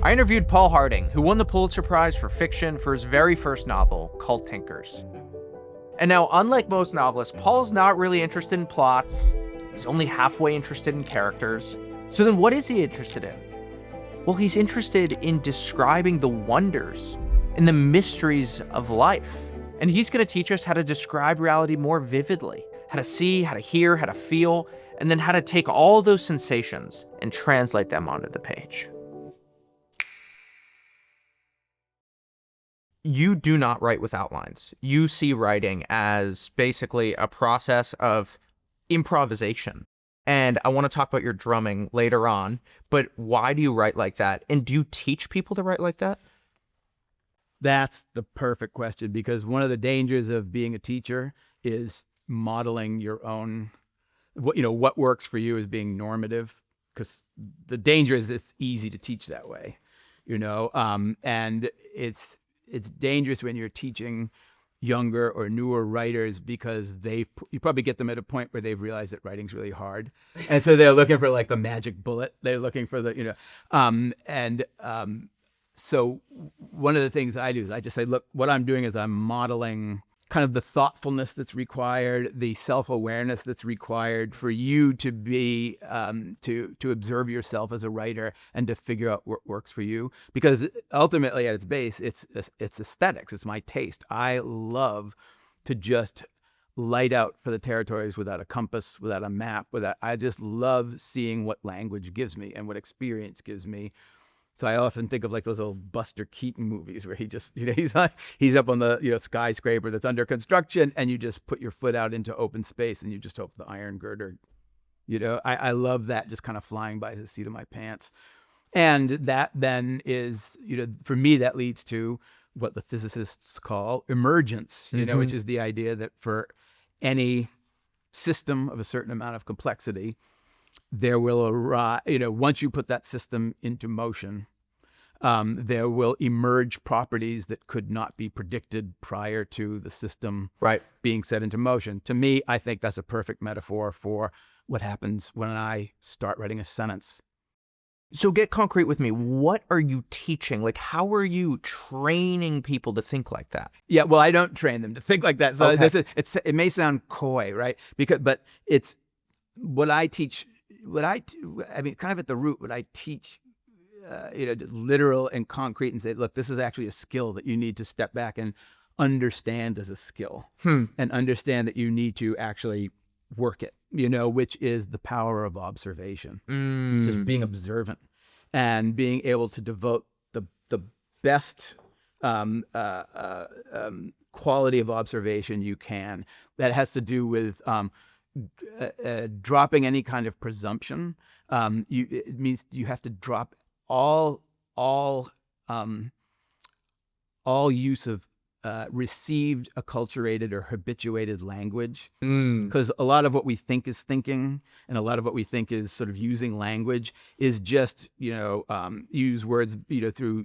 I interviewed Paul Harding, who won the Pulitzer Prize for fiction for his very first novel, called Tinkers. And now, unlike most novelists, Paul's not really interested in plots. He's only halfway interested in characters. So then what is he interested in? Well, he's interested in describing the wonders and the mysteries of life. And he's going to teach us how to describe reality more vividly, how to see, how to hear, how to feel, and then how to take all those sensations and translate them onto the page. You do not write with outlines. You see writing as basically a process of improvisation. And I want to talk about your drumming later on, but why do you write like that? And do you teach people to write like that? That's the perfect question, because one of the dangers of being a teacher is modeling your own, what works for you is being normative, because the danger is it's easy to teach that way, and it's dangerous when you're teaching younger or newer writers, because you probably get them at a point where they've realized that writing's really hard. And so they're looking for like the magic bullet. They're looking for so one of the ththings I do is I just say, look, what I'm doing is I'm modeling kind of the thoughtfulness that's required, the self-awareness that's required for you to be, to observe yourself as a writer and to figure out what works for you. Because ultimately at its base, it's aesthetics, it's my taste. I love to just light out for the territories without a compass, without a map, I just love seeing what language gives me and what experience gives me. So I often think of like those old Buster Keaton movies where he just, he's up on the skyscraper that's under construction, and you just put your foot out into open space and you just hope the iron girder, I love that, just kind of flying by the seat of my pants. And that then is, for me, that leads to what the physicists call emergence, which is the idea that for any system of a certain amount of complexity, there will arise, once you put that system into motion, there will emerge properties that could not be predicted prior to the system being set into motion. To me, I think that's a perfect metaphor for what happens when I start writing a sentence. So get concrete with me. What are you teaching? Like, how are you training people to think like that? Yeah, well, I don't train them to think like that. So Okay. it may sound coy, right? But it's what I teach. Kind of at the root, what I teach, literal and concrete, and say, look, this is actually a skill that you need to step back and understand as a skill, and understand that you need to actually work it, which is the power of observation, just being observant and being able to devote the best quality of observation you can. That has to do with dropping any kind of presumption. It means you have to drop all use of received, acculturated, or habituated language. Because a lot of what we think is thinking, and a lot of what we think is sort of using language, is just use words through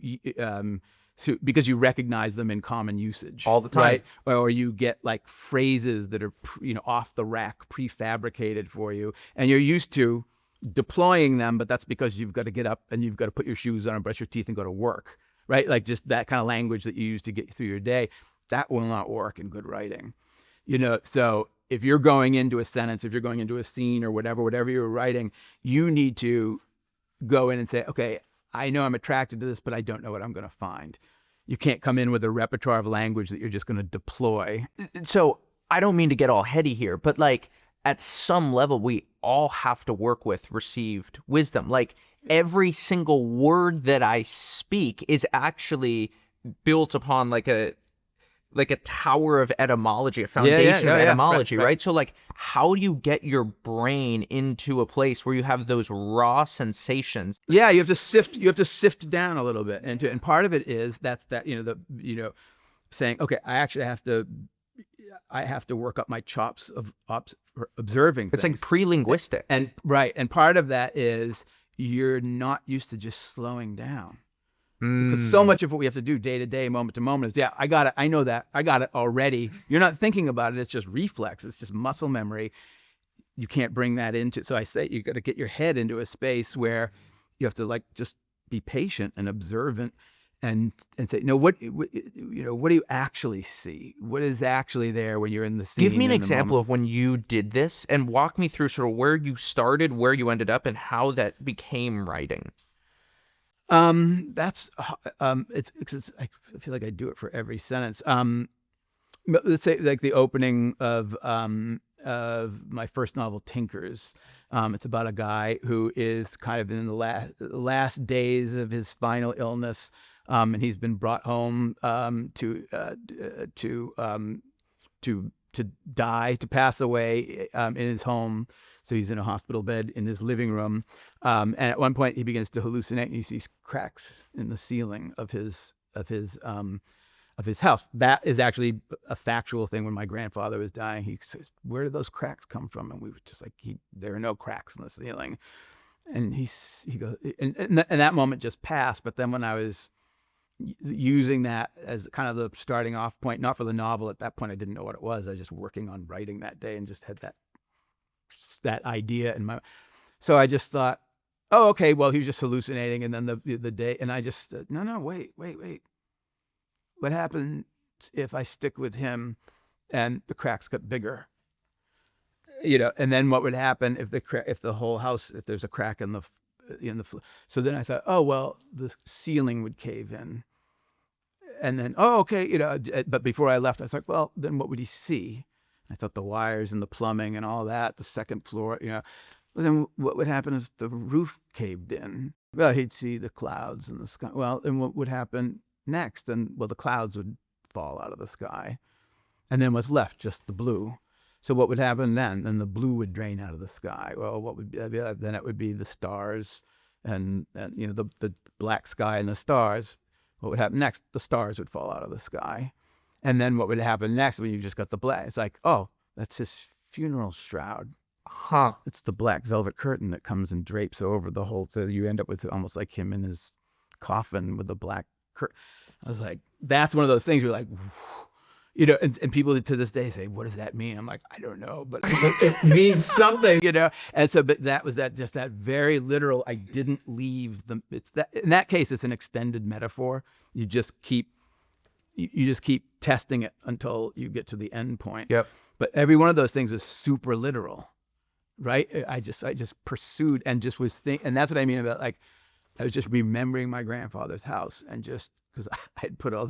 because you recognize them in common usage All the time. right? Or you get like phrases that are off the rack, prefabricated for you, and you're used to deploying them, but that's because you've got to get up and you've got to put your shoes on and brush your teeth and go to work, right? Like just that kind of language that you use to get through your day, that will not work in good writing. So if you're going into a sentence, if you're going into a scene or whatever you're writing, you need to go in and say, okay, I know I'm attracted to this, but I don't know what I'm going to find. You can't come in with a repertoire of language that you're just going to deploy. So I don't mean to get all heady here, but like at some level, we all have to work with received wisdom. Like every single word that I speak is actually built upon like a tower of etymology, a foundation of etymology, right? So like, how do you get your brain into a place where you have those raw sensations? Yeah, you have to sift down a little bit into it. And part of it is saying, okay, I have to work up my chops of observing It's things. like pre-linguistic. And part of that is you're not used to just slowing down. Because so much of what we have to do day to day, moment to moment is, I got it. I know that. I got it already. You're not thinking about it. It's just reflex. It's just muscle memory. You can't bring that into. So I say you got to get your head into a space where you have to like just be patient and observant and say, no, what do you actually see? What is actually there when you're in the scene? Give me an example of when you did this and walk me through sort of where you started, where you ended up, and how that became writing. It's I feel like I do it for every sentence. Let's say like the opening of my first novel, Tinkers. It's about a guy who is kind of in the last days of his final illness, and he's been brought home to die, to pass away in his home. So he's in a hospital bed in his living room, and at one point he begins to hallucinate, and he sees cracks in the ceiling of his house. That is actually a factual thing. When my grandfather was dying, he says, "Where did those cracks come from?" And we were just like, "There are no cracks in the ceiling." And he goes, and that moment just passed. But then when I was using that as kind of the starting off point, not for the novel at that point, I didn't know what it was. I was just working on writing that day and just had that idea in my. So I just thought, oh, okay, well, he was just hallucinating, and then the day, and I just no, wait. What happens if I stick with him and the cracks got bigger? And then what would happen if the whole house, if there's a crack in the so then I thought, oh, well, the ceiling would cave in. And then, oh, okay, but before I left, I was like, well, then what would he see? I thought the wires and the plumbing and all that, the second floor, But then what would happen if the roof caved in? Well, he'd see the clouds in the sky. Well, and what would happen next? And well, the clouds would fall out of the sky, and then what's left? Just the blue. So what would happen then? Then the blue would drain out of the sky. Well, what would then? It would be the stars, and the black sky and the stars. What would happen next? The stars would fall out of the sky, and then what would happen next when you just got the black? It's like, oh, that's his funeral shroud. Huh. It's the black velvet curtain that comes and drapes over the whole. So you end up with almost like him in his coffin with the black curtain. I was like, that's one of those things. You're like, and people to this day say, what does that mean? I'm like, I don't know, but it means something, And so, but that was just that very literal. I didn't leave them. It's that in that case, it's an extended metaphor. You just keep testing it until you get to the end point. Yep. But every one of those things was super literal, right? I just pursued and just was and that's what I mean about like, I was just remembering my grandfather's house, and just because I'd put all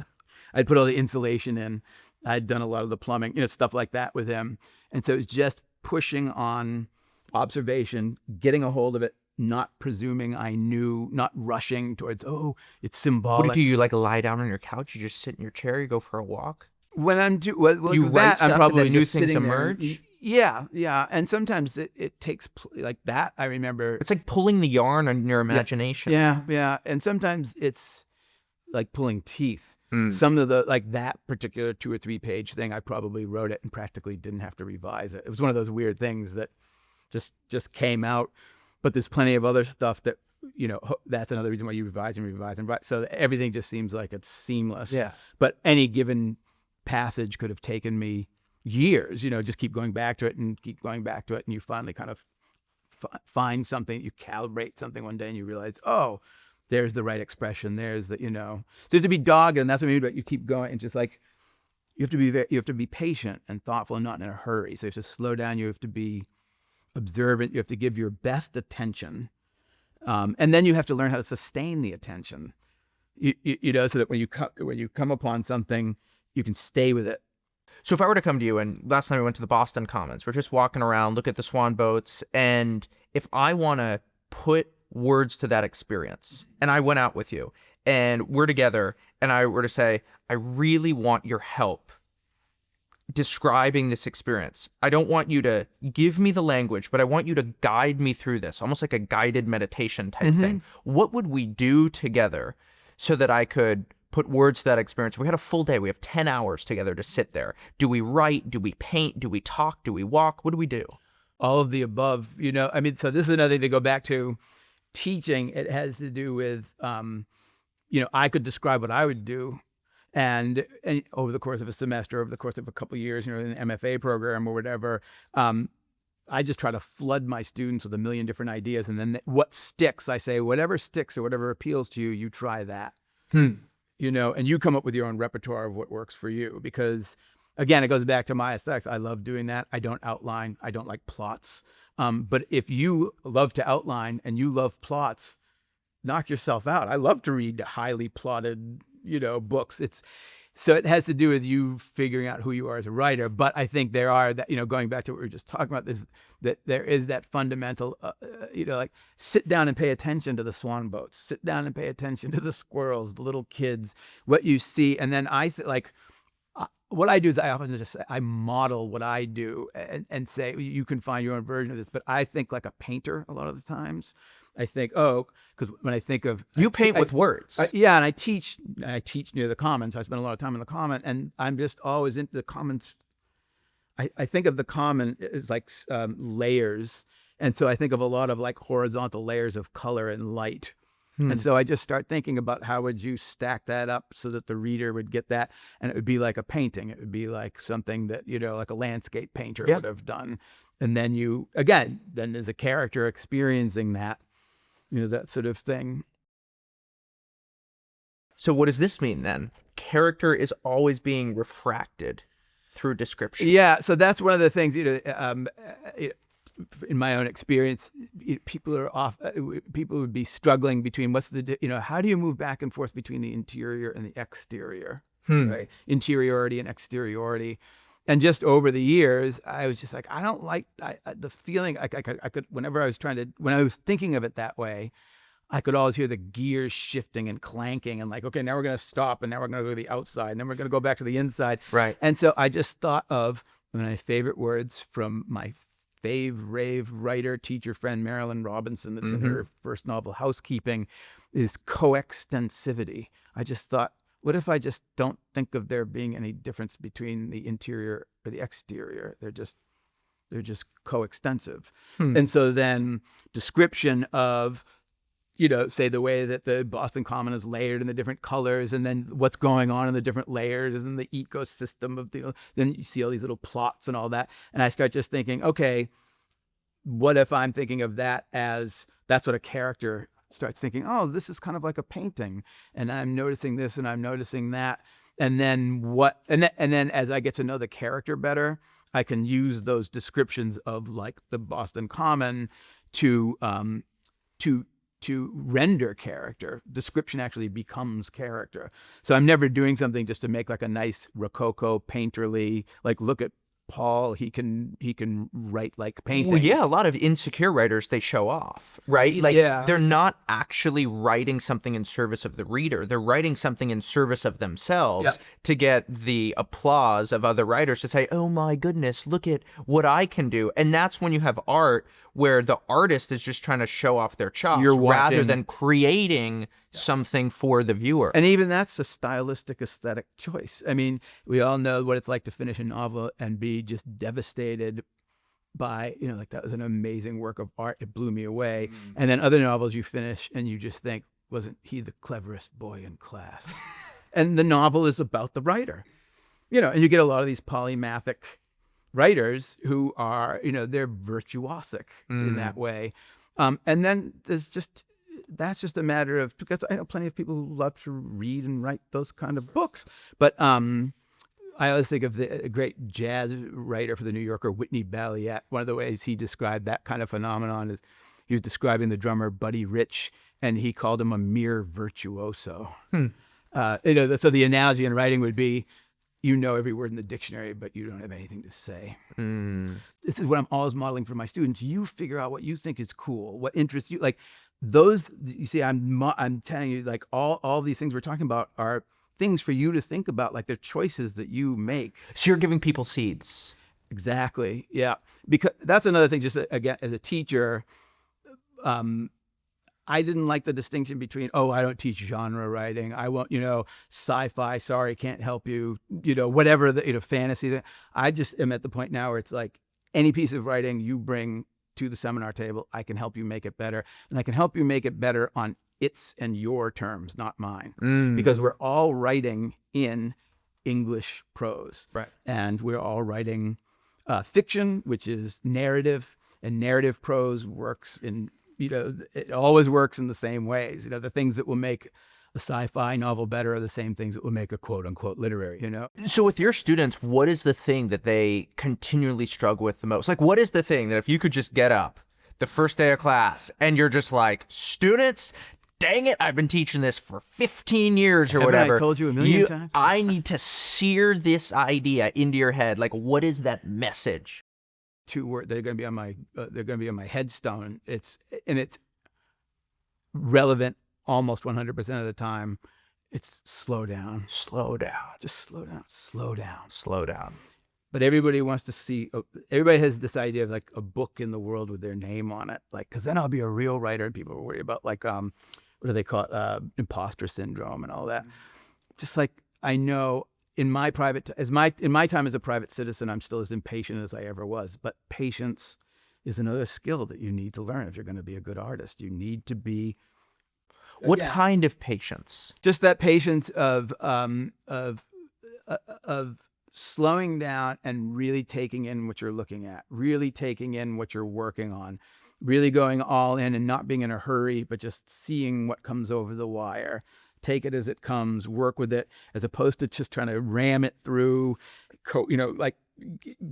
the insulation in. I'd done a lot of the plumbing, stuff like that with him. And so it's just pushing on observation, getting a hold of it, not presuming I knew, not rushing towards, oh, it's symbolic. What do you like? Lie down on your couch? You just sit in your chair? You go for a walk? When I'm you write that, stuff I'm probably and then new just things sitting emerge? there. Yeah. And sometimes it takes like that. I remember it's like pulling the yarn on your imagination. Yeah. And sometimes it's like pulling teeth. Some of the, like that particular 2 or 3 page thing, I probably wrote it and practically didn't have to revise it. It was one of those weird things that just came out. But there's plenty of other stuff that, that's another reason why you revise and revise and write. So everything just seems like it's seamless. Yeah. But any given passage could have taken me years, just keep going back to it and keep going back to it. And you finally kind of find something, you calibrate something one day and you realize, oh, there's the right expression. There's the, So you have to be dogged, and that's what I mean. But you keep going, and just like you have to be patient and thoughtful, and not in a hurry. So you have to slow down. You have to be observant. You have to give your best attention, and then you have to learn how to sustain the attention. So that when you come upon something, you can stay with it. So if I were to come to you, and last time we went to the Boston Commons, we're just walking around, look at the swan boats, and if I want to put words to that experience, and I went out with you and we're together, and I were to say, I really want your help describing this experience. I don't want you to give me the language, but I want you to guide me through this, almost like a guided meditation type thing. What would we do together so that I could put words to that experience? If we had a full day, we have 10 hours together to sit there. Do we write? Do we paint? Do we talk? Do we walk? What do we do? All of the above, so this is another thing to go back to. Teaching, it has to do with, I could describe what I would do, and over the course of a semester, over the course of a couple of years, in an MFA program or whatever, I just try to flood my students with a million different ideas. And then what sticks, I say, whatever sticks or whatever appeals to you, you try that. And you come up with your own repertoire of what works for you. Because again, it goes back to my aesthetics. I love doing that. I don't outline. I don't like plots. But if you love to outline and you love plots, knock yourself out. I love to read highly plotted, books. So it has to do with you figuring out who you are as a writer. But I think there are that, going back to what we were just talking about, that there is that fundamental, like sit down and pay attention to the swan boats, sit down and pay attention to the squirrels, the little kids, what you see. And then what I do is I often just I model what I do and say, you can find your own version of this. But I think like a painter a lot of the times. I think, because when I think of... You paint with words. Yeah, and I teach near the Commons. I spend a lot of time in the Common, and I'm just always into the Commons. I think of the Common as like layers. And so I think of a lot of like horizontal layers of color and light. And so I just start thinking about how would you stack that up so that the reader would get that, and it would be like a painting. It would be like something that, like a landscape painter would have done. And then then there's a character experiencing that, that sort of thing. So what does this mean then? Character is always being refracted through description. Yeah, so that's one of the things, in my own experience, people would be struggling between how do you move back and forth between the interior and the exterior, right? Interiority and exteriority. And just over the years, I was just like, I don't like the feeling. I could, when I was thinking of it that way, I could always hear the gears shifting and clanking and like, okay, now we're going to stop and now we're going to go to the outside and then we're going to go back to the inside. Right. And so I just thought of one of my favorite words from my rave writer, teacher friend, Marilyn Robinson, that's in her first novel, Housekeeping, is coextensivity. I just thought, what if I just don't think of there being any difference between the interior or the exterior? They're just coextensive. And so then description of, say the way that the Boston Common is layered in the different colors, and then what's going on in the different layers, and the ecosystem of then you see all these little plots and all that. And I start just thinking, okay, what if I'm thinking of that as that's what a character starts thinking, oh, this is kind of like a painting, and I'm noticing this and I'm noticing that. And then and then as I get to know the character better, I can use those descriptions of like the Boston Common to render character. Description actually becomes character. So I'm never doing something just to make like a nice Rococo painterly, like, look at Paul, he can write like paintings. Well, yeah, a lot of insecure writers, they show off, right? Like, they're not actually writing something in service of the reader. They're writing something in service of themselves to get the applause of other writers to say, oh my goodness, look at what I can do. And that's when you have art where the artist is just trying to show off their chops rather than creating something for the viewer. And even that's a stylistic aesthetic choice. I mean, we all know what it's like to finish a novel and be just devastated by, like that was an amazing work of art. It blew me away. And then other novels you finish and you just think, wasn't he the cleverest boy in class? And the novel is about the writer, and you get a lot of these polymathic writers who are, they're virtuosic in that way. And then that's just a matter of, because I know plenty of people who love to read and write those kind of books. But I always think of the great jazz writer for the New Yorker, Whitney Balliet. One of the ways he described that kind of phenomenon is he was describing the drummer Buddy Rich, and he called him a mere virtuoso. So the analogy in writing would be, every word in the dictionary, but you don't have anything to say. This is what I'm always modeling for my students. You figure out what you think is cool, what interests you. Like those, you see, I'm telling you, like all these things we're talking about are things for you to think about, like they're choices that you make. So you're giving people seeds. Exactly. Yeah. Because that's another thing, just again, as a teacher, I didn't like the distinction between, I don't teach genre writing. I won't, sci-fi, sorry, can't help you, whatever the, fantasy. I just am at the point now where it's like any piece of writing you bring to the seminar table, I can help you make it better. And I can help you make it better on its and your terms, not mine. Because we're all writing in English prose. Right. And we're all writing fiction, which is narrative, and narrative prose works in, it always works in the same ways. The things that will make a sci-fi novel better are the same things that will make a quote unquote literary, So with your students, what is the thing that they continually struggle with the most? Like, what is the thing that if you could just get up the first day of class and you're just like, students, dang it, I've been teaching this for 15 years or Haven't whatever. I told you a million times? I need to sear this idea into your head. Like, what is that message? Two words, they're going to be on my headstone. It's relevant almost 100% of the time. It's slow down. Slow down. Just slow down. Slow down. Slow down. But everybody wants to see, everybody has this idea of like a book in the world with their name on it. Like, because then I'll be a real writer, and people are worried about like, what do they call it? Imposter syndrome and all that. Just like, I know in my time as a private citizen, I'm still as impatient as I ever was. But patience is another skill that you need to learn if you're going to be a good artist. You need to be. What kind of patience? Just that patience of slowing down and really taking in what you're looking at, really taking in what you're working on, really going all in and not being in a hurry, but just seeing what comes over the wire. Take it as it comes, work with it, as opposed to just trying to ram it through, like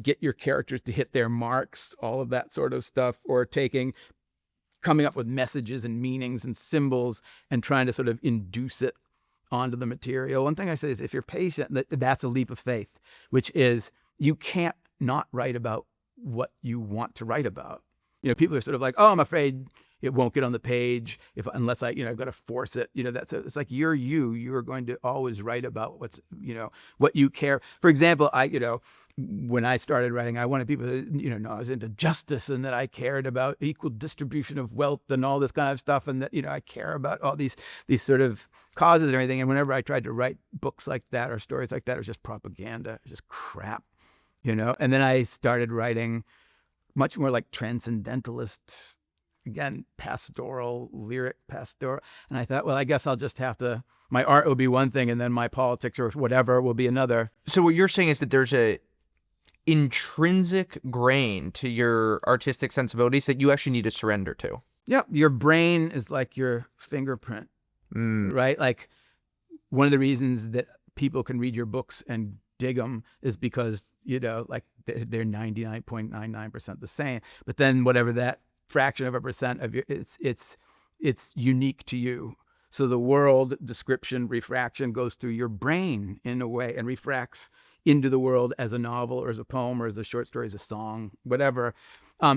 get your characters to hit their marks, all of that sort of stuff, or coming up with messages and meanings and symbols and trying to sort of induce it onto the material. One thing I say is if you're patient, that's a leap of faith, which is you can't not write about what you want to write about. People are sort of like, oh, I'm afraid it won't get on the page unless I've got to force it. It's like you're are going to always write about what you care. For example, when I started writing, I wanted people to, know I was into justice and that I cared about equal distribution of wealth and all this kind of stuff. And that, I care about all these sort of causes and everything. And whenever I tried to write books like that or stories like that, it was just propaganda. It was just crap, And then I started writing much more like transcendentalist, again, pastoral, lyric pastoral. And I thought, well, I guess I'll just have to, my art will be one thing and then my politics or whatever will be another. So what you're saying is that there's a intrinsic grain to your artistic sensibilities that you actually need to surrender to. Yeah, your brain is like your fingerprint, right? Like one of the reasons that people can read your books and dig them is because, like they're 99.99% the same. But then whatever that fraction of a percent of your, it's unique to you. So the world description, refraction goes through your brain in a way and refracts into the world as a novel or as a poem or as a short story, as a song, whatever,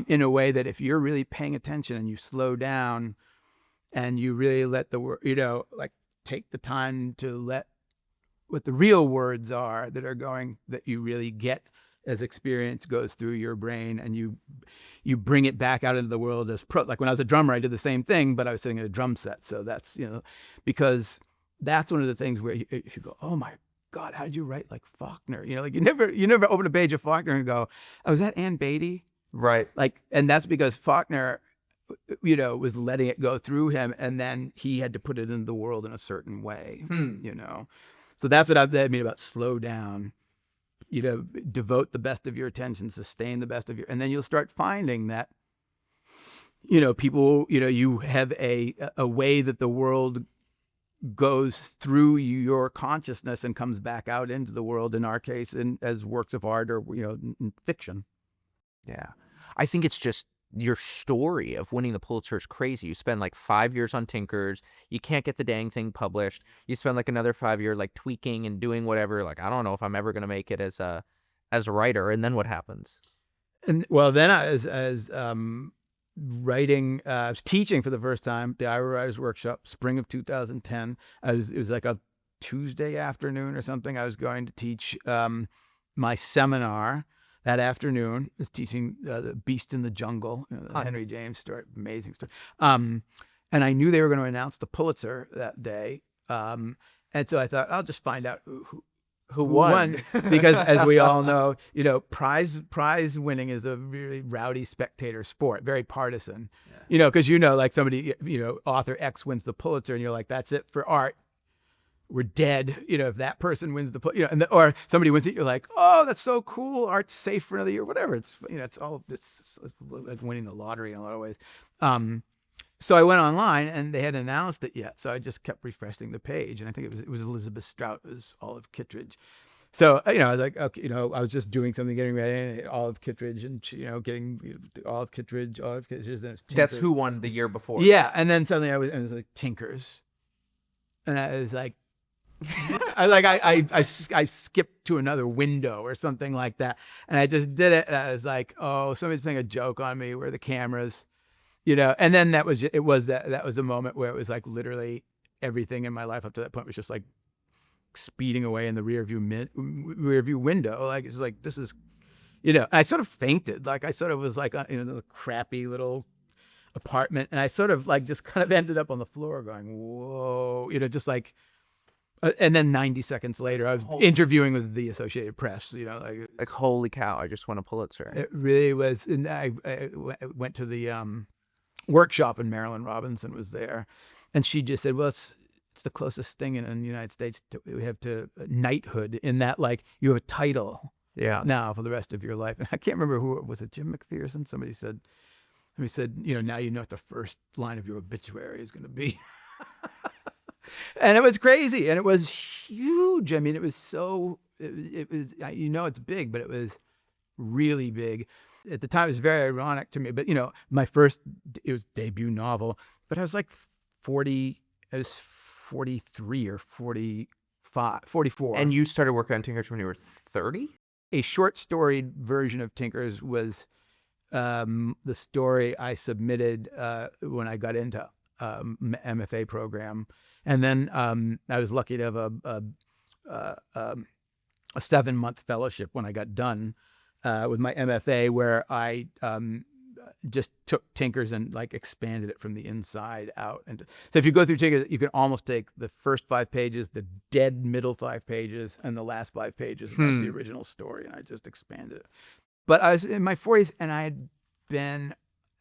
in a way that if you're really paying attention and you slow down and you really let the word, like take the time to let what the real words are that you really get as experience goes through your brain, and you bring it back out into the world as like when I was a drummer, I did the same thing, but I was sitting at a drum set. So that's, because that's one of the things where if you go, oh my God, how did you write like Faulkner? Like you never open a page of Faulkner and go, oh, is that Ann Beatty? Right. Like, and that's because Faulkner, was letting it go through him, and then he had to put it into the world in a certain way, So that's what I mean about slow down, devote the best of your attention, sustain the best of and then you'll start finding that, people, you have a way that the world goes through your consciousness and comes back out into the world, in our case, as works of art or, in fiction. Yeah. I think it's just your story of winning the Pulitzer is crazy. You spend like 5 years on Tinkers. You can't get the dang thing published. You spend like another 5 years like tweaking and doing whatever. Like, I don't know if I'm ever going to make it as a writer. And then what happens? And well, then I was writing, I was teaching for the first time, the Iowa Writers Workshop, spring of 2010. It was like a Tuesday afternoon or something. I was going to teach my seminar that afternoon. I was teaching The Beast in the Jungle, the Henry James story, amazing story. And I knew they were going to announce the Pulitzer that day. And so I thought, I'll just find out who won. Because as we all know, prize winning is a really rowdy spectator sport, very partisan. Yeah. Because like somebody, author X wins the Pulitzer and you're like, that's it for art. we're dead. If that person wins or somebody wins it, you're like, oh, that's so cool. Art's safe for another year, whatever. It's it's like winning the lottery in a lot of ways. So I went online and they hadn't announced it yet. So I just kept refreshing the page, and I think it was Elizabeth Strout, it was Olive Kittredge. So, I was like, okay, I was just doing something, getting ready, Olive Kittredge, and, getting Olive Kittredge, then it's Tinkers. That's who won the year before. Yeah. And then suddenly I was like, Tinkers. And I was like, I skipped to another window or something like that. And I just did it. And I was like, oh, somebody's playing a joke on me. Where are the cameras? And then that was a moment where it was like literally everything in my life up to that point was just like speeding away in the rear view window. Like, it's like, this is, I sort of fainted. Like, I sort of was like, in a crappy little apartment, and I sort of like just kind of ended up on the floor going, whoa, just like, and then 90 seconds later, I was interviewing with the Associated Press, like, holy cow, I just won a Pulitzer. It really was. And I went to the workshop, and Marilyn Robinson was there, and she just said, well, it's the closest thing in the United States we have to knighthood, in that, like, you have a title now for the rest of your life. And I can't remember who it was. It Jim McPherson? Somebody said, now you know what the first line of your obituary is going to be. And it was crazy, and it was huge. I mean, it was so, it was, it's big, but it was really big. At the time, it was very ironic to me, but, it was debut novel, but I was like 40, I was 43 or 44. And you started working on Tinkers when you were 30? A short storied version of Tinkers was the story I submitted when I got into MFA program. And then I was lucky to have a 7-month fellowship when I got done with my MFA, where I just took Tinkers and like expanded it from the inside out. And so if you go through Tinkers, you can almost take the first 5 pages, the dead middle 5 pages, and the last 5 pages of the original story, and I just expanded it. But I was in my 40s, and I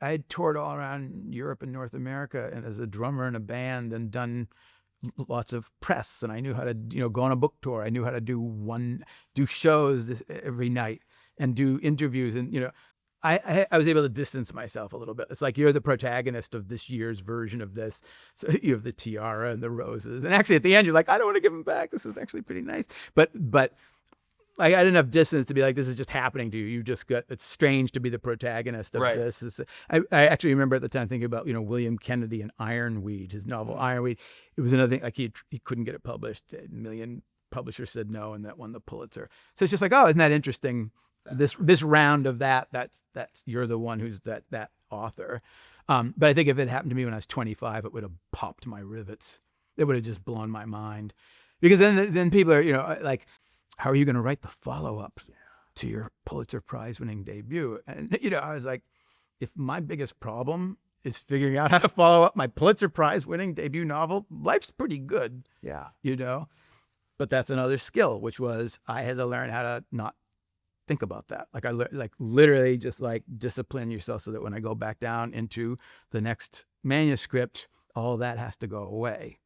had toured all around Europe and North America, and as a drummer in a band, and done lots of press, and I knew how to go on a book tour. I knew how to do shows every night and do interviews, and I was able to distance myself a little bit. It's like, you're the protagonist of this year's version of this. So you have the tiara and the roses. And actually at the end, you're like, I don't want to give them back. This is actually pretty nice. But like, I didn't have distance to be like, this is just happening to you. It's strange to be the protagonist of this. I actually remember at the time thinking about, William Kennedy and Ironweed, his novel Ironweed. It was another thing, like, he couldn't get it published. A million publishers said no, and that won the Pulitzer. So it's just like, oh, isn't that interesting? This round of that's you're the one who's that author. But I think if it happened to me when I was 25, it would have popped my rivets. It would have just blown my mind, because then people are, like, how are you going to write the follow-up to your Pulitzer Prize winning debut? And, I was like, if my biggest problem is figuring out how to follow up my Pulitzer Prize winning debut novel, life's pretty good. Yeah. But that's another skill, which was I had to learn how to not think about that. Like, literally just like discipline yourself so that when I go back down into the next manuscript, all that has to go away.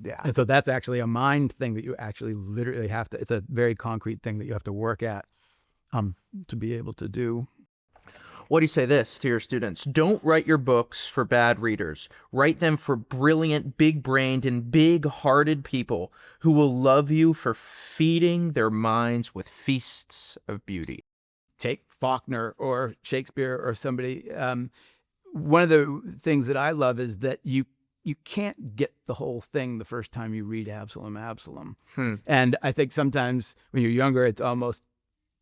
Yeah. And so that's actually a mind thing that you actually literally have to, it's a very concrete thing that you have to work at to be able to do. What do you say this to your students? Don't write your books for bad readers. Write them for brilliant, big-brained, and big-hearted people who will love you for feeding their minds with feasts of beauty. Take Faulkner or Shakespeare or somebody. One of the things that I love is that you can't get the whole thing the first time you read Absalom. And I think sometimes when you're younger, it's almost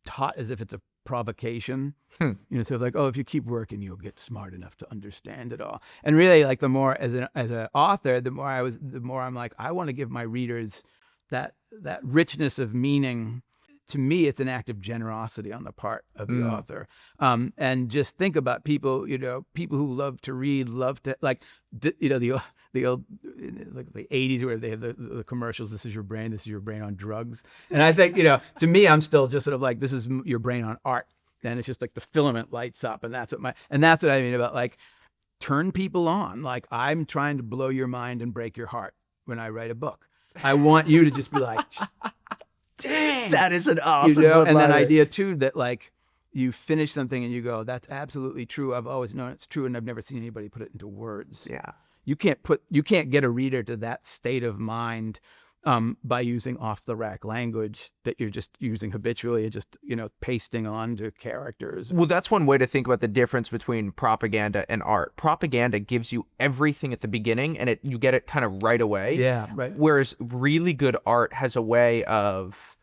taught as if it's a provocation. So like, oh, if you keep working, you'll get smart enough to understand it all. And really, like, the more as an author, the more I'm like, I want to give my readers that richness of meaning. To me, it's an act of generosity on the part of the author. And just think about people, people who love to read, love to, like, the old, like the 80s where they have the commercials, this is your brain on drugs. And I think, to me, I'm still just sort of like, this is your brain on art. Then it's just like the filament lights up. And that's what I mean about, like, turn people on. Like, I'm trying to blow your mind and break your heart when I write a book. I want you to just be like, dang, That is an awesome and that one-liner. idea too, that like you finish something and you go, that's absolutely true. I've always known it's true, and I've never seen anybody put it into words. Yeah. You can't get a reader to that state of mind by using off the rack language that you're just using habitually and just, pasting on to characters. Well, that's one way to think about the difference between propaganda and art. Propaganda gives you everything at the beginning, and you get it kind of right away. Yeah, right. Whereas really good art has a way of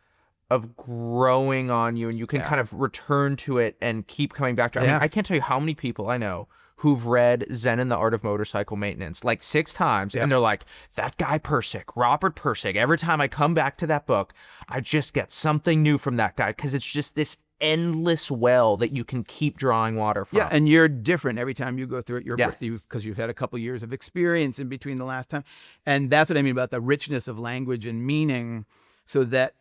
growing on you, and you can kind of return to it and keep coming back to it. I mean, I can't tell you how many people I know who've read Zen and the Art of Motorcycle Maintenance like 6 times, and they're like, that guy Persick, Robert Persick, every time I come back to that book, I just get something new from that guy, because it's just this endless well that you can keep drawing water from. Yeah, and you're different every time you go through it. Yes. Because you've had a couple years of experience in between the last time. And that's what I mean about the richness of language and meaning, so that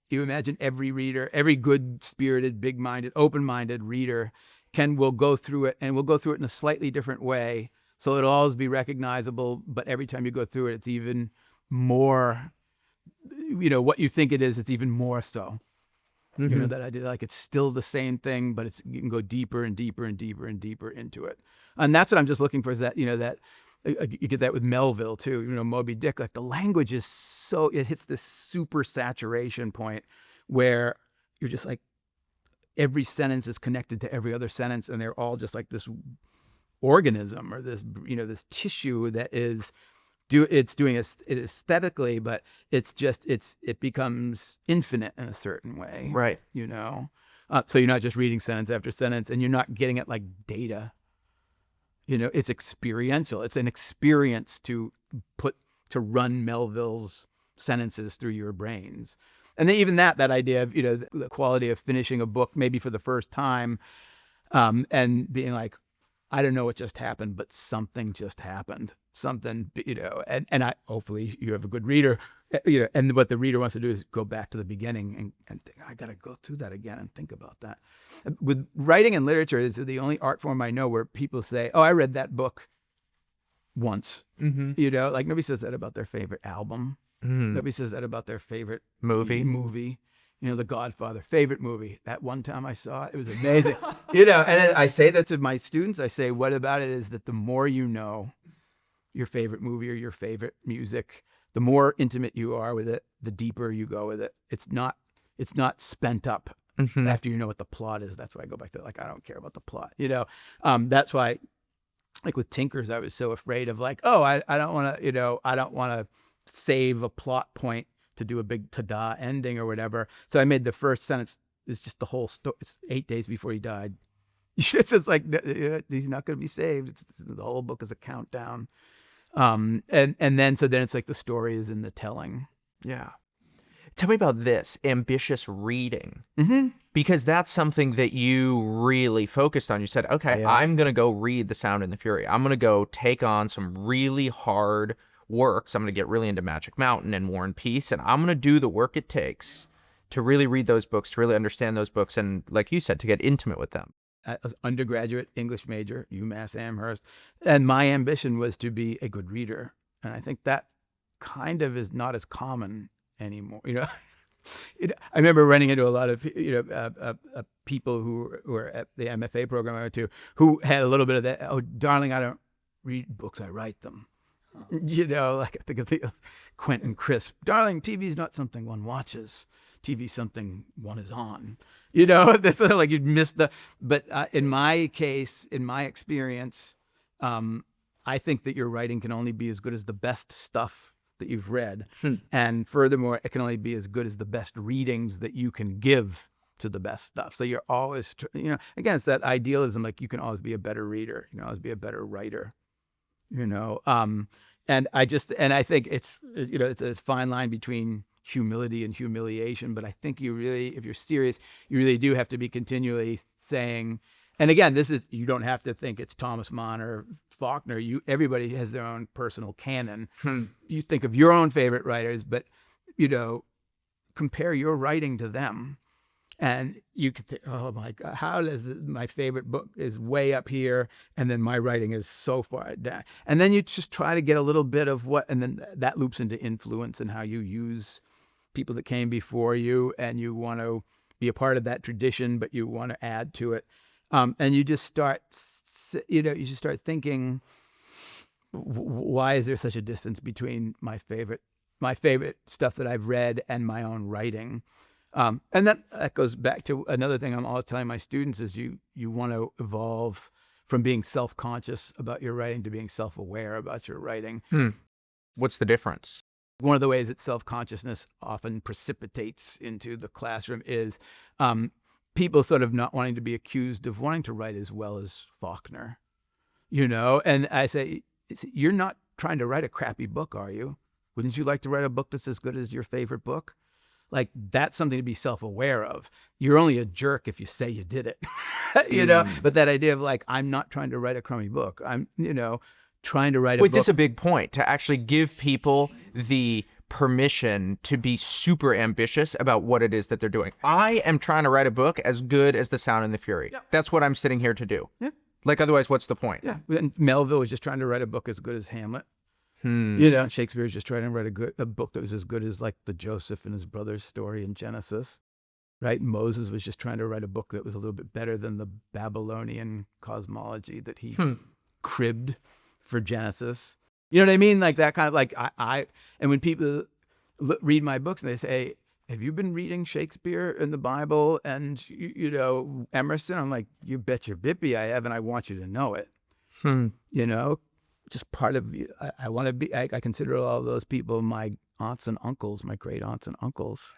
you imagine every reader, every good-spirited, big-minded, open-minded reader will go through it, and will go through it in a slightly different way. So it'll always be recognizable, but every time you go through it, it's even more, what you think it is, it's even more so. That idea, like it's still the same thing, but you can go deeper and deeper and deeper and deeper into it. And that's what I'm just looking for, is that, that you get that with Melville too, Moby Dick, like the language is so, it hits this super saturation point where you're just like, every sentence is connected to every other sentence, and they're all just like this organism, or this, this tissue that is it's doing it aesthetically, but it becomes infinite in a certain way. Right. So you're not just reading sentence after sentence, and you're not getting it like data. It's experiential. It's an experience to run Melville's sentences through your brains. And then even that idea of, the quality of finishing a book maybe for the first time, and being like, I don't know what just happened, but something just happened. Something, and hopefully you have a good reader, and what the reader wants to do is go back to the beginning and think, I got to go through that again and think about that. With writing and literature, is the only art form I know where people say, oh, I read that book once. Mm-hmm. Like nobody says that about their favorite album. Mm. Nobody says that about their favorite movie. The Godfather, favorite movie. That one time I saw it, it was amazing. And I say that to my students. I say, what about it is that the more you know your favorite movie or your favorite music, the more intimate you are with it, the deeper you go with it. It's not spent up after you know what the plot is. That's why I go back to, like, I don't care about the plot. That's why, like with Tinkers, I was so afraid of, like, oh, I don't want to save a plot point to do a big ta-da ending or whatever. So I made the first sentence is just the whole story. It's 8 days before he died. It's just like, he's not going to be saved. The whole book is a countdown. And then it's like the story is in the telling. Yeah. Tell me about this, ambitious reading. Mm-hmm. Because that's something that you really focused on. You said, okay, I'm going to go read The Sound and the Fury. I'm going to go take on some really hard works. I'm going to get really into Magic Mountain and War and Peace, and I'm going to do the work it takes to really read those books, to really understand those books, and like you said, to get intimate with them. I was undergraduate English major, UMass Amherst, and my ambition was to be a good reader. And I think that kind of is not as common anymore. I remember running into a lot of people who were at the MFA program I went to, who had a little bit of that. Oh, darling, I don't read books; I write them. Like I think of the Quentin Crisp. Darling, TV is not something one watches. TV is something one is on. That's sort of like you'd miss the. But in my case, in my experience, I think that your writing can only be as good as the best stuff that you've read. And furthermore, it can only be as good as the best readings that you can give to the best stuff. So you're always, again, it's that idealism, like you can always be a better reader, you can always be a better writer, and I think it's a fine line between humility and humiliation, but I think if you're serious, you really do have to be continually saying, and again, you don't have to think it's Thomas Mann or Faulkner. Everybody has their own personal canon. You think of your own favorite writers, but, compare your writing to them And you could think, oh my God, how does my favorite book is way up here, and then my writing is so far down. And then you just try to get a little bit of what, and then that loops into influence and how you use people that came before you, and you want to be a part of that tradition, but you want to add to it. And you just start, thinking, why is there such a distance between my favorite stuff that I've read and my own writing? And that goes back to another thing I'm always telling my students is you want to evolve from being self-conscious about your writing to being self-aware about your writing. What's the difference? One of the ways that self-consciousness often precipitates into the classroom is people sort of not wanting to be accused of wanting to write as well as Faulkner, And I say, you're not trying to write a crappy book, are you? Wouldn't you like to write a book that's as good as your favorite book? Like, that's something to be self-aware of. You're only a jerk if you say you did it, But that idea of like, I'm not trying to write a crummy book. I'm, trying to write a book. This is a big point, to actually give people the permission to be super ambitious about what it is that they're doing. I am trying to write a book as good as The Sound and the Fury. Yeah. That's what I'm sitting here to do. Yeah. Like, otherwise, what's the point? Yeah. And Melville was just trying to write a book as good as Hamlet. Shakespeare was just trying to write a book that was as good as like the Joseph and his brother's story in Genesis, right? Moses was just trying to write a book that was a little bit better than the Babylonian cosmology that he cribbed for Genesis. You know what I mean? Like that kind of like and when people read my books and they say, have you been reading Shakespeare and the Bible and, Emerson? I'm like, you bet your bippy I have, and I want you to know it. Just part of you. I want to be, I consider all those people my aunts and uncles, my great aunts and uncles.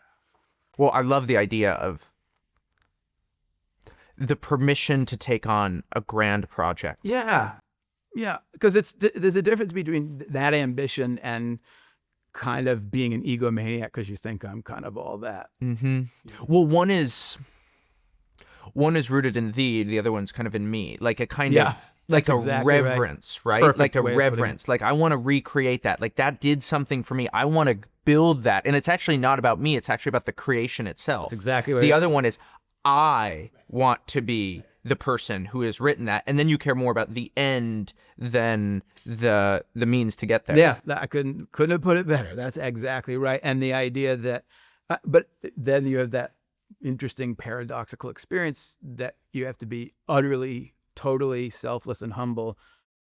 Well, I love the idea of the permission to take on a grand project. Yeah. Yeah. Because there's a difference between that ambition and kind of being an egomaniac because you think I'm kind of all that. Mm-hmm. Well, one is rooted in thee, the other one's kind of in me. Like a kind of, like a exactly reverence, right? Perfect like a way of reverence. Like I want to recreate that. Like that did something for me. I want to build that. And it's actually not about me. It's actually about the creation itself. That's exactly what the other one is I want to be the person who has written that. And then you care more about the end than the means to get there. Yeah, I couldn't have put it better. That's exactly right. And the idea that, but then you have that interesting paradoxical experience that you have to be utterly, totally selfless and humble,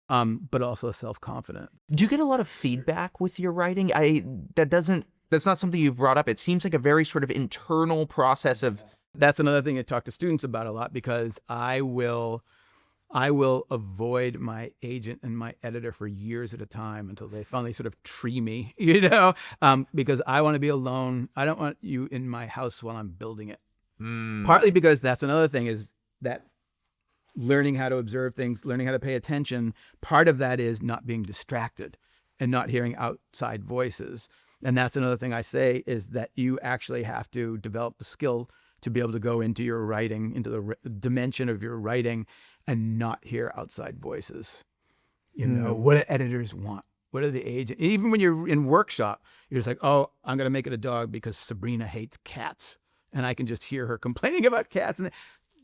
but also self-confident. Do you get a lot of feedback with your writing? That's not something you've brought up. It seems like a very sort of internal process of. That's another thing I talk to students about a lot, because I will avoid my agent and my editor for years at a time until they finally sort of tree me, because I want to be alone. I don't want you in my house while I'm building it. Partly because that's another thing, is that learning how to observe things, learning how to pay attention. Part of that is not being distracted and not hearing outside voices. And that's another thing I say, is that you actually have to develop the skill to be able to go into your writing, into the dimension of your writing, and not hear outside voices. What do editors want? What do the agents? Even when you're in workshop, you're just like, oh, I'm going to make it a dog because Sabrina hates cats. And I can just hear her complaining about cats. And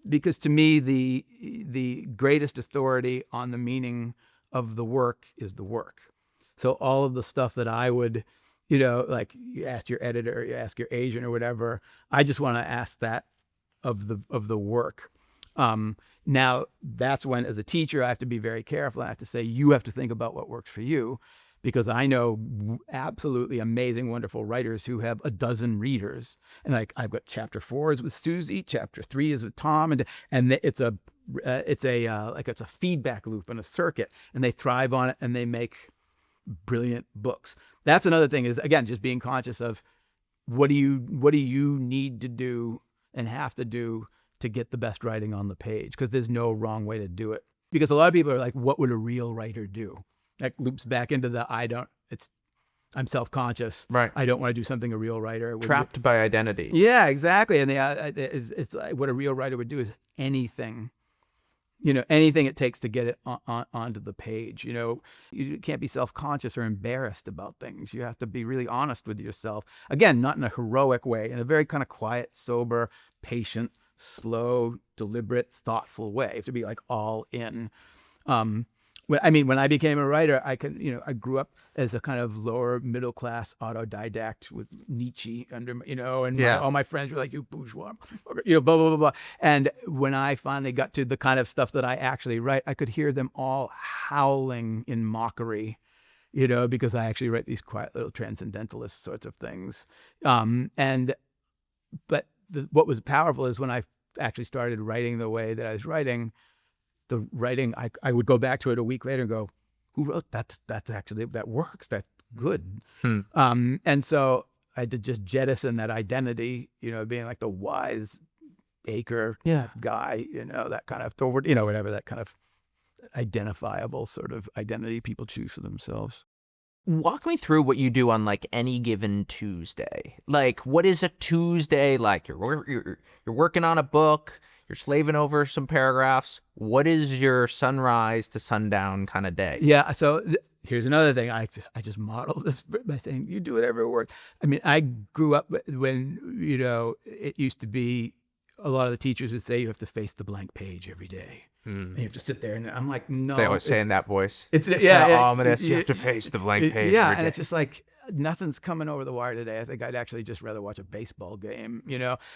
because to me, the greatest authority on the meaning of the work is the work. So all of the stuff that I would, like you ask your editor, you ask your agent or whatever, I just want to ask that of the work. Now that's when, as a teacher, I have to be very careful. I have to say, you have to think about what works for you, because I know absolutely amazing, wonderful writers who have a dozen readers. And like, I've got chapter 4 is with Susie, chapter 3 is with Tom, and it's a feedback loop and a circuit, and they thrive on it and they make brilliant books. That's another thing, is again, just being conscious of what do you need to do and have to do to get the best writing on the page, because there's no wrong way to do it. Because a lot of people are like, what would a real writer do? That loops back into the I'm self-conscious. Right. I don't want to do something a real writer would trapped do. by identity. Yeah, exactly. And it's like what a real writer would do is anything anything it takes to get it onto the page. You can't be self-conscious or embarrassed about things. You have to be really honest with yourself. Again, not in a heroic way, in a very kind of quiet, sober, patient, slow, deliberate, thoughtful way. You have to be like all in. When I became a writer, I grew up as a kind of lower middle class autodidact with Nietzsche under, and all my friends were like, "You bourgeois," blah blah blah blah. And when I finally got to the kind of stuff that I actually write, I could hear them all howling in mockery, because I actually write these quiet little transcendentalist sorts of things. But what was powerful is when I actually started writing the way that I was writing. The writing, I would go back to it a week later and go, who wrote that? That's actually, that works. That's good. And so I had to just jettison that identity, being like the wise acre guy, that kind of forward, whatever, that kind of identifiable sort of identity people choose for themselves. Walk me through what you do on like any given Tuesday. Like, what is a Tuesday like? You're working on a book. You're slaving over some paragraphs. What is your sunrise to sundown kind of day? Yeah. So here's another thing. I just model this by saying, you do whatever works. I grew up when, it used to be a lot of the teachers would say you have to face the blank page every day. And you have to sit there. And I'm like, no. They always say in that voice. It's kind of ominous. You have to face the blank page Yeah. every day. And it's just like, nothing's coming over the wire today. I think I'd actually just rather watch a baseball game,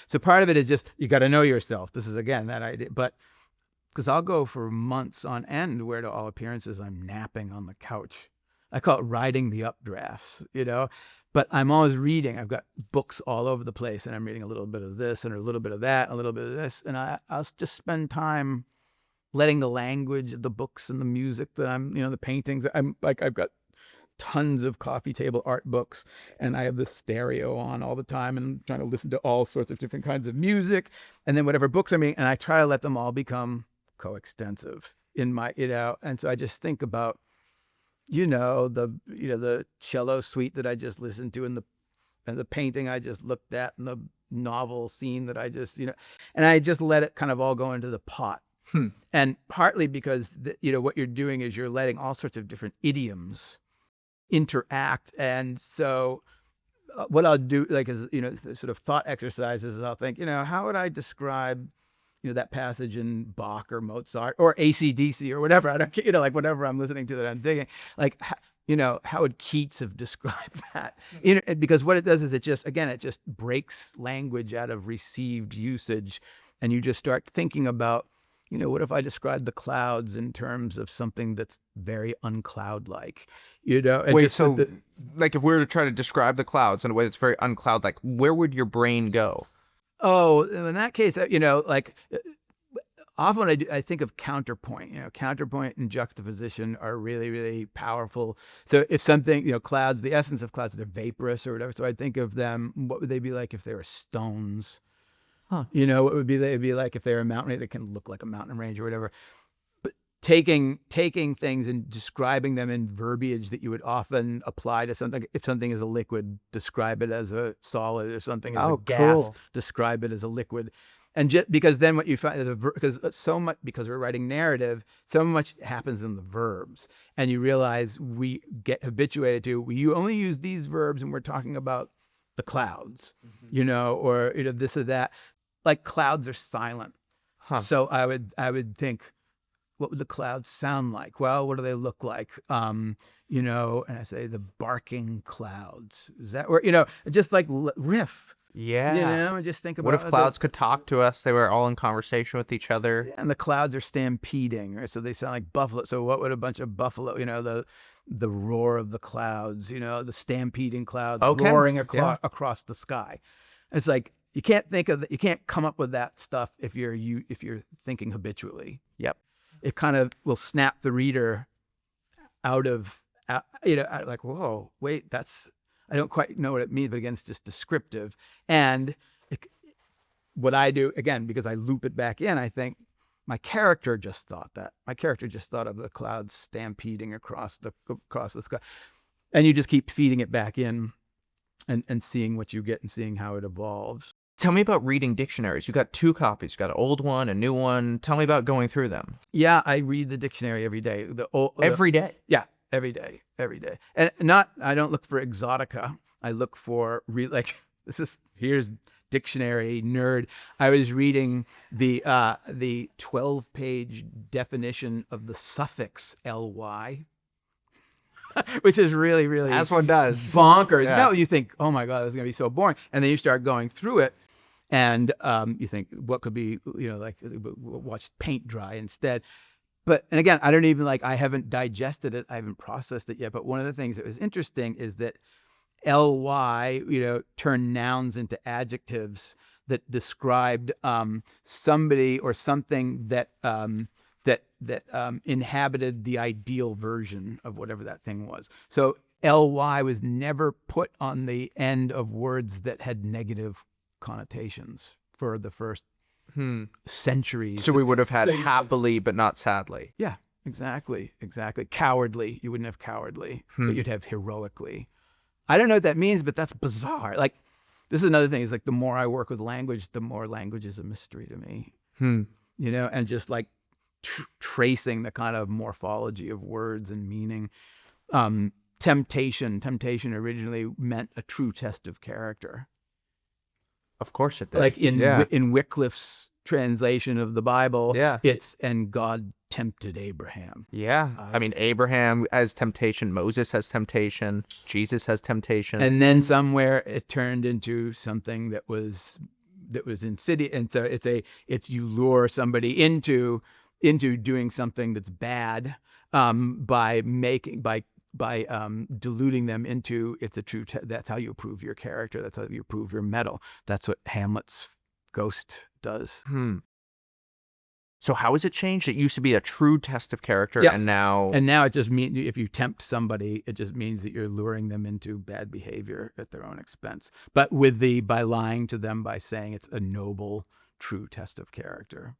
So part of it is just, you got to know yourself. This is, again, that idea. But because I'll go for months on end where to all appearances I'm napping on the couch. I call it riding the updrafts, But I'm always reading. I've got books all over the place, and I'm reading a little bit of this and a little bit of that, and a little bit of this. And I'll just spend time letting the language of the books and the music that I'm, the paintings. I've got tons of coffee table art books, and I have the stereo on all the time and trying to listen to all sorts of different kinds of music, and then whatever books I'm reading, and I try to let them all become coextensive in my, and so I just think about, the cello suite that I just listened to, and the painting I just looked at, and the novel scene that I just, and I just let it kind of all go into the pot. And partly because, what you're doing is you're letting all sorts of different idioms interact. And so what I'll do, like, is, sort of thought exercises, is I'll think, how would I describe, that passage in Bach or Mozart or AC/DC or whatever, I don't care, like whatever I'm listening to that I'm digging, like, how would Keats have described that? Because what it does is it just breaks language out of received usage. And you just start thinking about, what if I describe the clouds in terms of something that's very uncloud-like? Wait, so like if we were to try to describe the clouds in a way that's very uncloud-like, where would your brain go? Oh, in that case, like often I think of counterpoint. Counterpoint and juxtaposition are really, really powerful. So if something, clouds, the essence of clouds, they're vaporous or whatever. So I think of them, what would they be like if they were stones? What would they'd be like if they were a mountain? They can look like a mountain range or whatever. But taking things and describing them in verbiage that you would often apply to something. If something is a liquid, describe it as a solid, or something as a gas, describe it as a liquid. And just because then what you find, because we're writing narrative, so much happens in the verbs, and you realize we get habituated to, you only use these verbs and we're talking about the clouds, or this or that. Like, clouds are silent. So I would think, what would the clouds sound like? Well, what do they look like? And I say the barking clouds. Is that, or, just like riff. Yeah. And just think about, what if clouds could talk to us? They were all in conversation with each other. And the clouds are stampeding, right? So they sound like buffalo. So what would a bunch of buffalo, the roar of the clouds, the stampeding clouds roaring across the sky. It's like, you can't come up with that stuff if you're thinking habitually. Yep. It kind of will snap the reader out of, like, whoa, wait, I don't quite know what it means, but again, it's just descriptive. And what I do, again, because I loop it back in, I think my character just thought that. My character just thought of the clouds stampeding across the sky. And you just keep feeding it back in and seeing what you get and seeing how it evolves. Tell me about reading dictionaries. You got 2 copies. You got an old one, a new one. Tell me about going through them. Yeah, I read the dictionary every day. Every day? Yeah, every day. And I don't look for exotica. I look for here's dictionary nerd. I was reading the 12-page definition of the suffix ly, which is really, really, As one does, bonkers. Yeah. No, you think, oh my God, this is gonna be so boring, and then you start going through it, and you think, what could be, like watch paint dry instead. And again, I haven't digested it, I haven't processed it yet. But one of the things that was interesting is that ly, turned nouns into adjectives that described somebody or something that inhabited the ideal version of whatever that thing was. So ly was never put on the end of words that had negative connotations for the first centuries. So we would have had happily, but not sadly. Yeah, exactly. Cowardly, you wouldn't have cowardly, but you'd have heroically. I don't know what that means, but that's bizarre. Like, this is another thing, is like the more I work with language, the more language is a mystery to me. And just like tracing the kind of morphology of words and meaning. Temptation originally meant a true test of character. Of course it did. Like in Wycliffe's translation of the Bible, it's, and God tempted Abraham. Yeah. I mean, Abraham has temptation, Moses has temptation, Jesus has temptation. And then somewhere it turned into something that was insidious. And so it's you lure somebody into doing something that's bad by diluting them into it's a true that's how you prove your character, that's how you prove your mettle. That's what Hamlet's ghost does. So how has it changed? It used to be a true test of character, and now it just means if you tempt somebody, it just means that you're luring them into bad behavior at their own expense, but by lying to them, by saying it's a noble true test of character.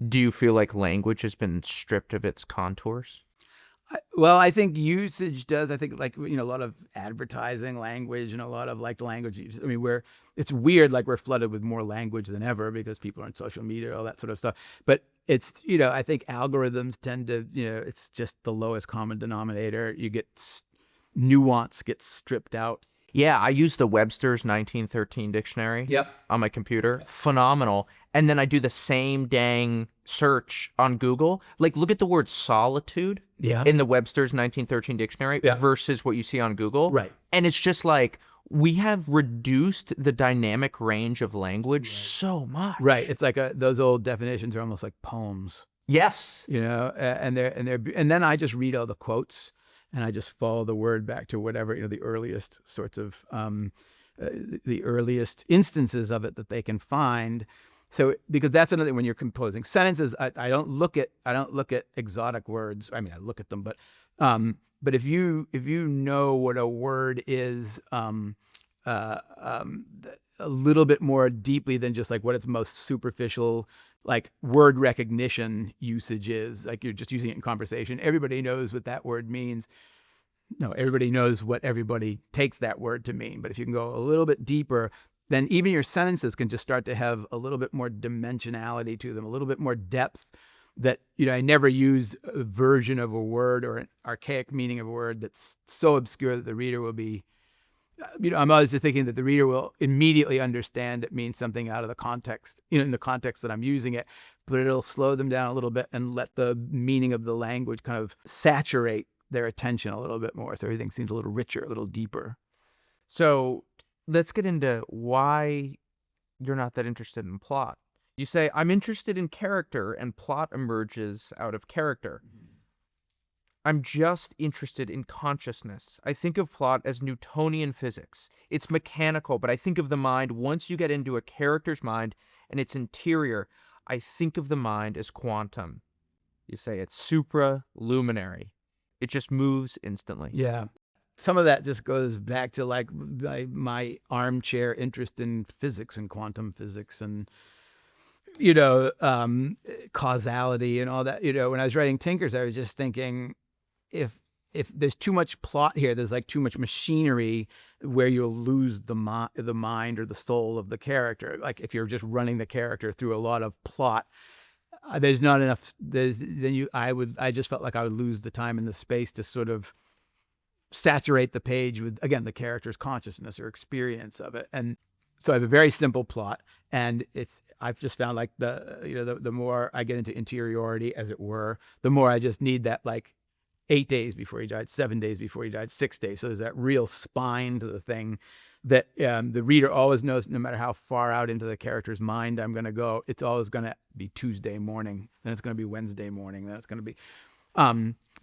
Do you feel like language has been stripped of its contours? Well, I think usage does. I think a lot of advertising language and a lot of like language. I mean, it's weird, like we're flooded with more language than ever because people are on social media, all that sort of stuff. But it's, I think algorithms tend to, it's just the lowest common denominator. You get nuance gets stripped out. Yeah, I use the Webster's 1913 dictionary on my computer. Phenomenal. And then I do the same dang search on Google. Like, look at the word solitude in the Webster's 1913 dictionary versus what you see on Google. Right. And it's just like, we have reduced the dynamic range of language so much. Right. It's like those old definitions are almost like poems. Yes. And then I just read all the quotes. And I just follow the word back to whatever, the earliest sorts of, the earliest instances of it that they can find. So, because that's another thing when you're composing sentences, I don't look at exotic words. I mean, I look at them, but if you know what a word is, a little bit more deeply than just like what its most superficial, like word recognition usage is, like you're just using it in conversation. Everybody knows what that word means. No, everybody knows what everybody takes that word to mean. But if you can go a little bit deeper, then even your sentences can just start to have a little bit more dimensionality to them, a little bit more depth that, I never use a version of a word or an archaic meaning of a word that's so obscure that the reader will be, I'm always just thinking that the reader will immediately understand it means something out of the context, in the context that I'm using it, but it'll slow them down a little bit and let the meaning of the language kind of saturate their attention a little bit more. So everything seems a little richer, a little deeper. So let's get into why you're not that interested in plot. You say, I'm interested in character, and plot emerges out of character. I'm just interested in consciousness. I think of plot as Newtonian physics. It's mechanical, but I think of the mind, once you get into a character's mind and its interior, I think of the mind as quantum. You say it's supraluminary. It just moves instantly. Yeah. Some of that just goes back to like my armchair interest in physics and quantum physics and, causality and all that. When I was writing Tinkers, I was just thinking, if if there's too much plot here, there's like too much machinery where you'll lose the mind or the soul of the character. Like if you're just running the character through a lot of plot, there's not enough. I just felt like I would lose the time and the space to sort of saturate the page with, again, the character's consciousness or experience of it. And so I have a very simple plot, and I've just found like the more I get into interiority, as it were, the more I just need that, like 8 days before he died, 7 days before he died, 6 days. So there's that real spine to the thing that the reader always knows, no matter how far out into the character's mind I'm going to go, it's always going to be Tuesday morning, then it's going to be Wednesday morning, then it's going to be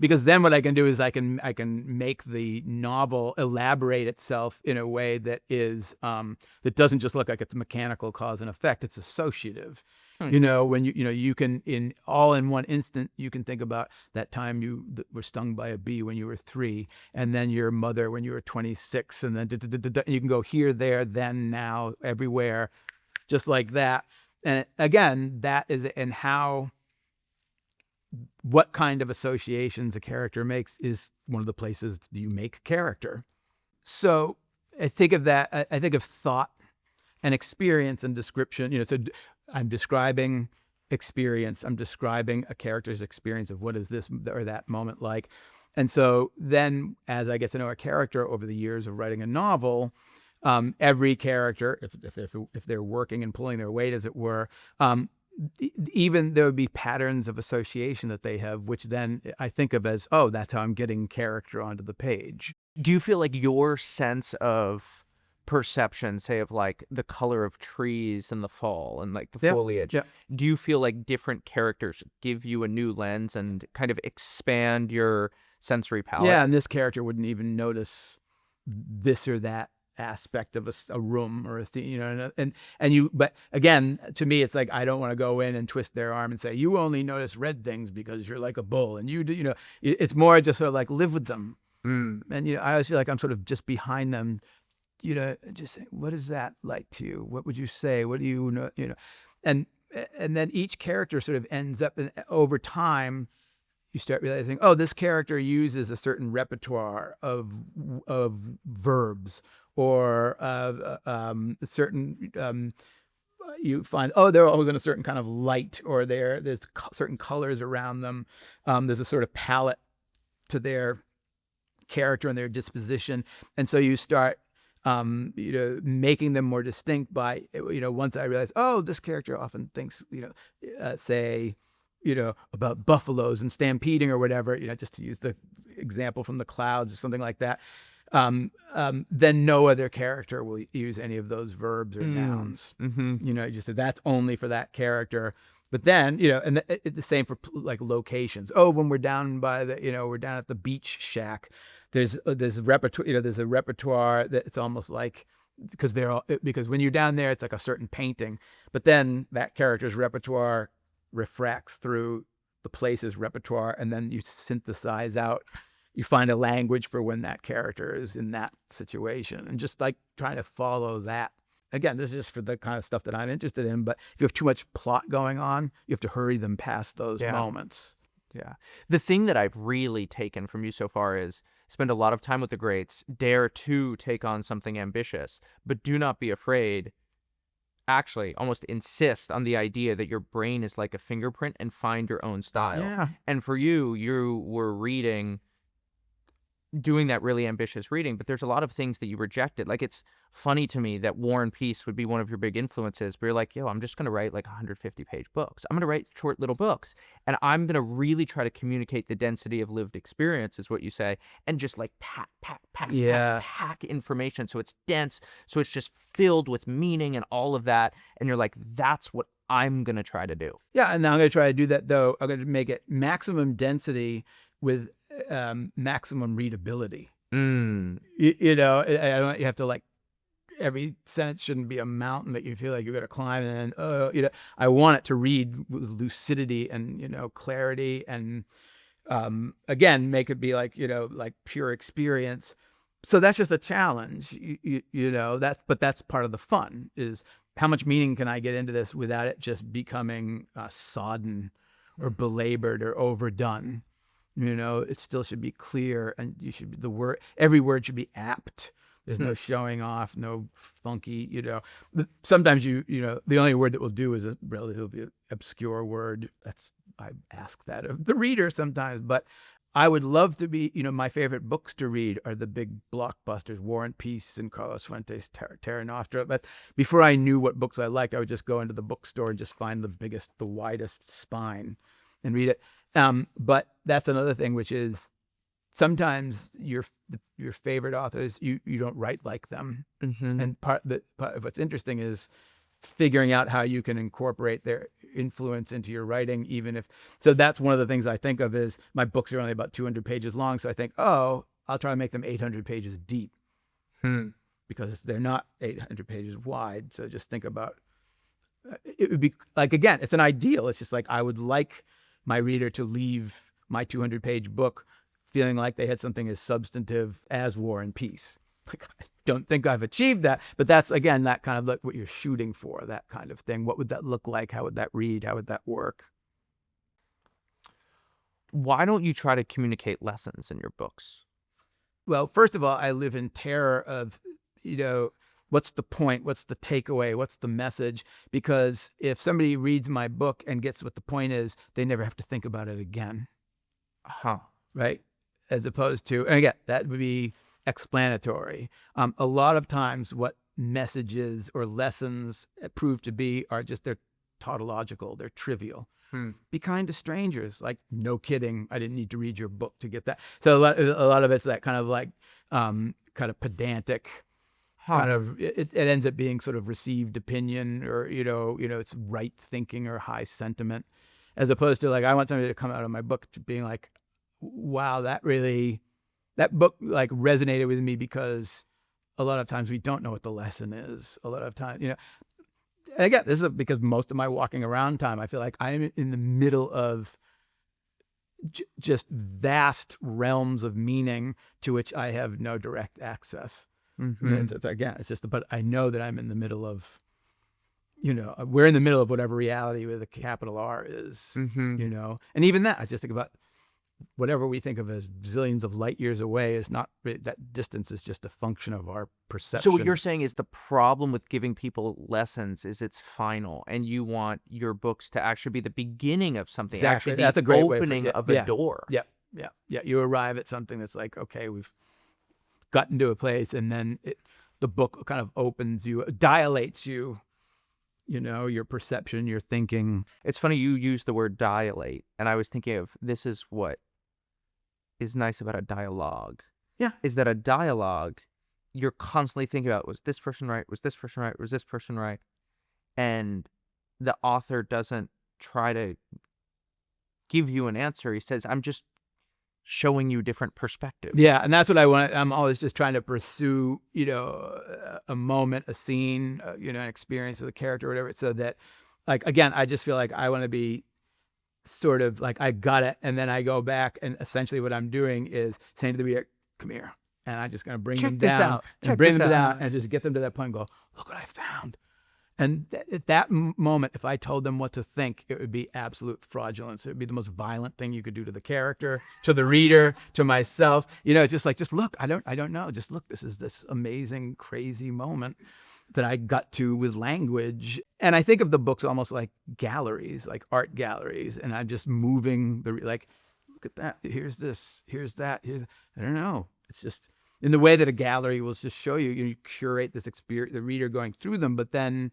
because then what I can do is I can make the novel elaborate itself in a way that is that doesn't just look like it's mechanical cause and effect. It's associative. You know, when you can in one instant you can think about that time you were stung by a bee when you were 3, and then your mother when you were 26, and then you can go here, there, then, now, everywhere, just like that. And again, that is and how. What kind of associations a character makes is one of the places you make character. So I think of that. I think of thought and experience and description. So I'm describing experience. I'm describing a character's experience of what is this or that moment like. And so then as I get to know a character over the years of writing a novel, every character, if they're working and pulling their weight, as it were, even there would be patterns of association that they have, which then I think of as, oh, that's how I'm getting character onto the page. Do you feel like your sense of perception, say of like the color of trees in the fall and like the foliage, do you feel like different characters give you a new lens and kind of expand your sensory palette? Yeah, and this character wouldn't even notice this or that aspect of a room or a scene, but again, to me, it's like I don't want to go in and twist their arm and say, you only notice red things because you're like a bull, and you do, it's more just sort of like live with them. And I always feel like I'm sort of just behind them, just say, what is that like to you? What would you say? What do you know? And then each character sort of ends up, and over time you start realizing, oh, this character uses a certain repertoire of verbs, or certain you find, oh, they're always in a certain kind of light, or there's certain colors around them. There's a sort of palette to their character and their disposition, and so you start making them more distinct by, once I realize, oh, this character often thinks, say, about buffaloes and stampeding or whatever, just to use the example from The Clouds or something like that. Then no other character will use any of those verbs or nouns. Just say that's only for that character. But then, and the same for like locations. Oh, when we're down by we're down at the beach shack, there's a repertoire. There's a repertoire that it's almost like, because when you're down there, it's like a certain painting. But then that character's repertoire refracts through the place's repertoire, and then you synthesize out. You find a language for when that character is in that situation, and just like trying to follow that. Again, this is for the kind of stuff that I'm interested in, but if you have too much plot going on, you have to hurry them past those moments. Yeah. The thing that I've really taken from you so far is spend a lot of time with the greats, dare to take on something ambitious, but do not be afraid. Actually, almost insist on the idea that your brain is like a fingerprint and find your own style. Yeah. And for you were doing that really ambitious reading, but there's a lot of things that you rejected. Like, it's funny to me that War and Peace would be one of your big influences, but you're like, I'm just going to write like 150-page books. I'm going to write short little books, and I'm going to really try to communicate the density of lived experience, is what you say, and just like pack information so it's dense, so it's just filled with meaning and all of that, and you're like, that's what I'm going to try to do. Yeah, and now I'm going to try to do that, though. I'm going to make it maximum density with maximum readability. You have to, like, every sentence shouldn't be a mountain that you feel like you're going to climb, and I want it to read with lucidity and clarity, and again, make it be like like pure experience. So that's just a challenge, but that's part of the fun, is how much meaning can I get into this without it just becoming sodden or belabored or overdone. It still should be clear, and you should every word should be apt. There's no showing off, no funky, But sometimes the only word that will do is a relatively obscure word. I ask that of the reader sometimes, but I would love to be, my favorite books to read are the big blockbusters, War and Peace and Carlos Fuentes' Terra Nostra. But before I knew what books I liked, I would just go into the bookstore and just find the widest spine and read it. But that's another thing, which is sometimes your favorite authors, you don't write like them. Mm-hmm. And part of what's interesting is figuring out how you can incorporate their influence into your writing, so that's one of the things I think of is my books are only about 200 pages long. So I think, I'll try to make them 800 pages deep because they're not 800 pages wide. So just think about, it would be like, again, it's an ideal. It's just like, I would like my reader to leave my 200 page book feeling like they had something as substantive as War and Peace. Like, I don't think I've achieved that, but that's, again, that kind of like what you're shooting for, that kind of thing. What would that look like? How would that read? How would that work? Why don't you try to communicate lessons in your books? Well, first of all, I live in terror of, what's the point? What's the takeaway? What's the message? Because if somebody reads my book and gets what the point is, they never have to think about it again. Right? As opposed to, and again, that would be explanatory. A lot of times what messages or lessons prove to be are just, they're tautological, they're trivial. Be kind to strangers. Like, no kidding, I didn't need to read your book to get that. So a lot of it's that kind of like kind of pedantic kind of, it ends up being sort of received opinion, or it's right thinking or high sentiment, as opposed to like, I want somebody to come out of my book to being like, wow, that book like resonated with me, because a lot of times we don't know what the lesson is. A lot of times, and again, this is because most of my walking around time, I feel like I'm in the middle of just vast realms of meaning to which I have no direct access. Again, it's just, but I know that I'm in the middle of, we're in the middle of whatever reality with a capital R is, and even that, I just think about whatever we think of as zillions of light years away is not, that distance is just a function of our perception. So what you're saying is the problem with giving people lessons is it's final, and you want your books to actually be the beginning of something. Exactly. Actually, That's a great opening of a door. Yeah. You arrive at something that's like, okay, we've gotten to a place, and then the book kind of opens you, dilates you, your perception, your thinking. It's funny you use the word dilate, and I was thinking of, this is what is nice about a dialogue. Yeah. Is that a dialogue, you're constantly thinking about, was this person right? Was this person right? Was this person right? And the author doesn't try to give you an answer. He says, I'm just showing you different perspectives. Yeah, and that's what I want. I'm always just trying to pursue, a moment, a scene, an experience with a character, or whatever. So that, like, again, I just feel like I want to be sort of like, I got it, and then I go back, and essentially what I'm doing is saying to the reader, come here, and I'm just going to bring them down, and just get them to that point and go, look what I found. And at that moment, if I told them what to think, it would be absolute fraudulence. It would be the most violent thing you could do to the character, to the reader, to myself. Just like, just look, I don't know. Just look, this is this amazing, crazy moment that I got to with language. And I think of the books almost like galleries, like art galleries. And I'm just moving like, look at that. Here's this, here's that. I don't know. It's just in the way that a gallery will just show you, you curate this experience, the reader going through them, but then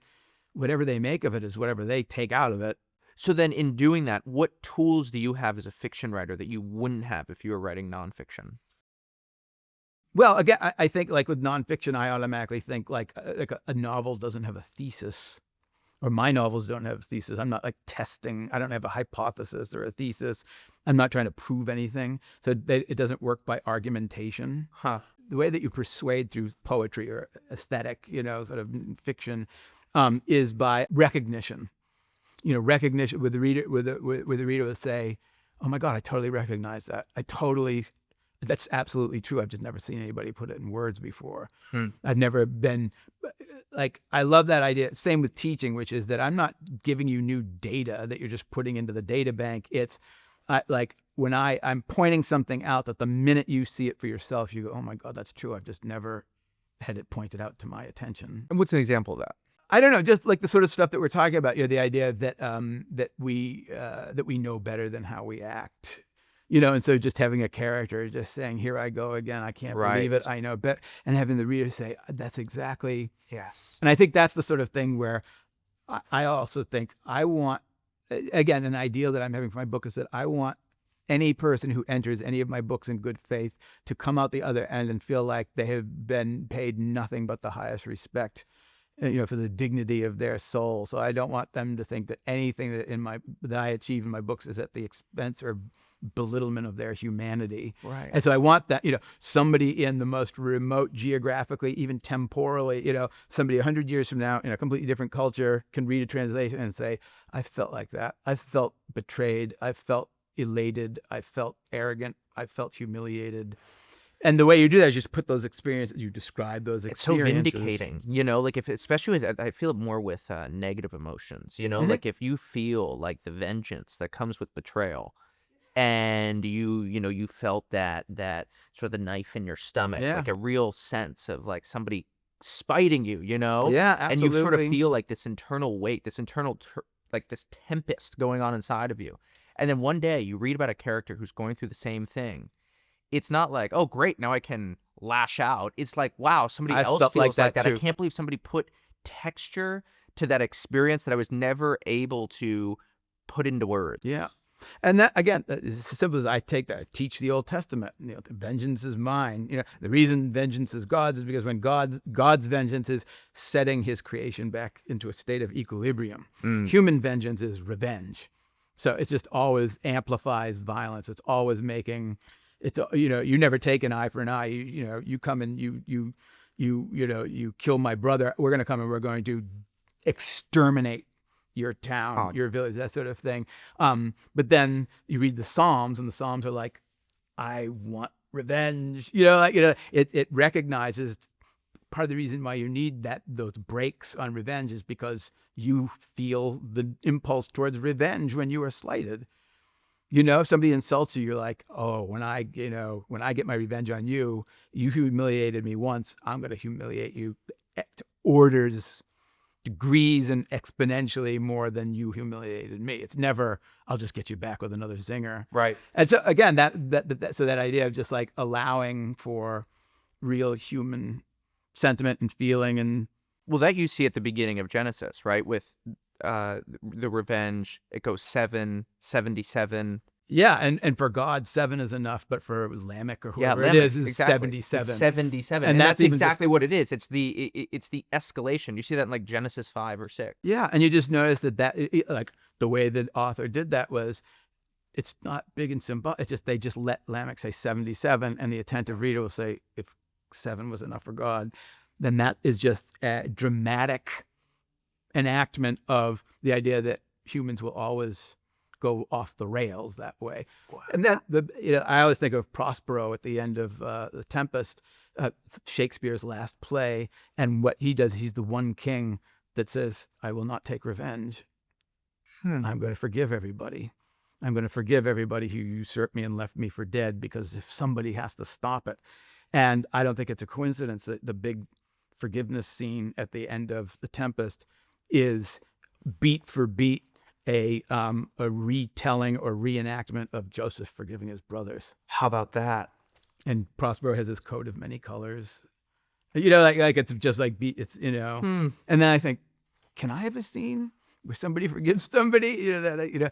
whatever they make of it is whatever they take out of it. So then in doing that, what tools do you have as a fiction writer that you wouldn't have if you were writing nonfiction? Well, again, I think like with nonfiction, I automatically think like a novel doesn't have a thesis, or my novels don't have a thesis. I'm not like testing. I don't have a hypothesis or a thesis. I'm not trying to prove anything. So it doesn't work by argumentation. The way that you persuade through poetry or aesthetic, sort of fiction, is by recognition. Recognition with the reader, with the reader will say, "Oh my God, I totally recognize that. That's absolutely true. I've just never seen anybody put it in words before. I've never been like, I love that idea. Same with teaching, which is that I'm not giving you new data that you're just putting into the data bank. It's like, when I'm pointing something out, that the minute you see it for yourself, you go, oh my God, that's true. I've just never had it pointed out to my attention. And what's an example of that? I don't know, just like the sort of stuff that we're talking about, the idea that that we know better than how we act, and so just having a character just saying, "Here I go again, I can't believe it, I know better," and having the reader say, "That's exactly." Yes. And I think that's the sort of thing where I also think I want, again, an ideal that I'm having for my book is that I want any person who enters any of my books in good faith to come out the other end and feel like they have been paid nothing but the highest respect, for the dignity of their soul. So I don't want them to think that anything that I achieve in my books is at the expense or belittlement of their humanity. Right. And so I want that, somebody in the most remote geographically, even temporally, somebody 100 years from now in a completely different culture can read a translation and say, I felt like that. I felt betrayed. I felt elated. I felt arrogant. I felt humiliated. And the way you do that is just put those experiences, you describe those experiences. It's so vindicating, like especially I feel it more with negative emotions, like if you feel like the vengeance that comes with betrayal and you felt that sort of the knife in your stomach, like a real sense of like somebody spiting you, Yeah, absolutely. And you sort of feel like this internal weight, this internal, like this tempest going on inside of you. And then one day you read about a character who's going through the same thing. It's not like, oh, great, now I can lash out. It's like, wow, somebody else felt feels like that. too. I can't believe somebody put texture to that experience that I was never able to put into words. Yeah. And that, again, is as simple as I teach the Old Testament. Vengeance is mine. The reason vengeance is God's is because when God's vengeance is setting his creation back into a state of equilibrium. Human vengeance is revenge. So it just always amplifies violence. It's always making... you never take an eye for an eye. You come and you kill my brother. We're going to come and we're going to exterminate your town, your village, that sort of thing. But then you read the Psalms, and the Psalms are like, I want revenge. It recognizes part of the reason why you need those breaks on revenge is because you feel the impulse towards revenge when you are slighted. If somebody insults you, you're like, oh, when I get my revenge on you, you humiliated me once, I'm going to humiliate you to orders, degrees, and exponentially more than you humiliated me. It's never, I'll just get you back with another zinger. Right. And so again, so that idea of just like allowing for real human sentiment and feeling. And well, that you see at the beginning of Genesis, right? With the revenge, it goes 77. Yeah, and for God, 7 is enough, but for Lamech or whoever it is exactly. 77. It's 77, and that's exactly what it is. It's the escalation. You see that in like Genesis 5 or 6. Yeah, and you just notice that like the way the author did that was, it's not big and simple. It's just they just let Lamech say 77, and the attentive reader will say, if 7 was enough for God, then that is just a dramatic enactment of the idea that humans will always go off the rails that way. Wow. And then I always think of Prospero at the end of The Tempest, Shakespeare's last play, and what he does, he's the one king that says, I will not take revenge. I'm going to forgive everybody. I'm going to forgive everybody who usurped me and left me for dead, because if somebody has to stop it. And I don't think it's a coincidence that the big forgiveness scene at the end of The Tempest is beat for beat a retelling or reenactment of Joseph forgiving his brothers. How about that? And Prospero has his coat of many colors. Like it's just like And then I think, can I have a scene where somebody forgives somebody? At the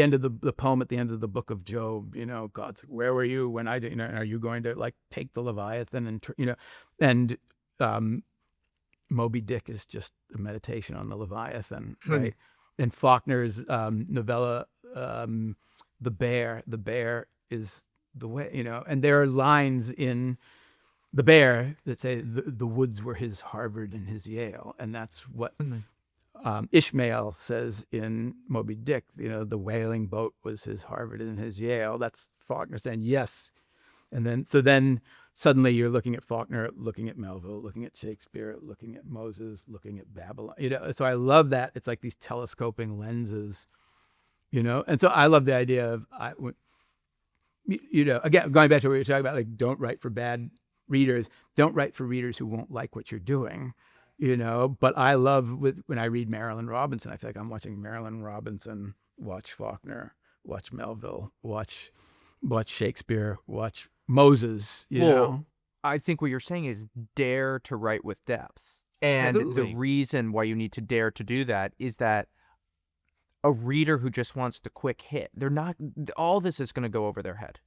end of the poem, at the end of the book of Job, God's like, where were you when I did? Are you going to like take the Leviathan and Moby Dick is just a meditation on the Leviathan, right? And Faulkner's novella, The Bear is the way, and there are lines in The Bear that say the woods were his Harvard and his Yale. And that's what Ishmael says in Moby Dick, the whaling boat was his Harvard and his Yale. That's Faulkner saying, yes. And then suddenly you're looking at Faulkner, looking at Melville, looking at Shakespeare, looking at Moses, looking at Babylon. So I love that. It's like these telescoping lenses And so I love the idea of, again, going back to what you were talking about, like, don't write for bad readers. Don't write for readers who won't like what you're doing, But I love when I read Marilyn Robinson, I feel like I'm watching Marilyn Robinson watch Faulkner, watch Melville, watch Shakespeare, watch Moses, Well, I think what you're saying is dare to write with depth. And Absolutely. the reason why you need to dare to do that is that a reader who just wants the quick hit, they're not, all this is going to go over their head.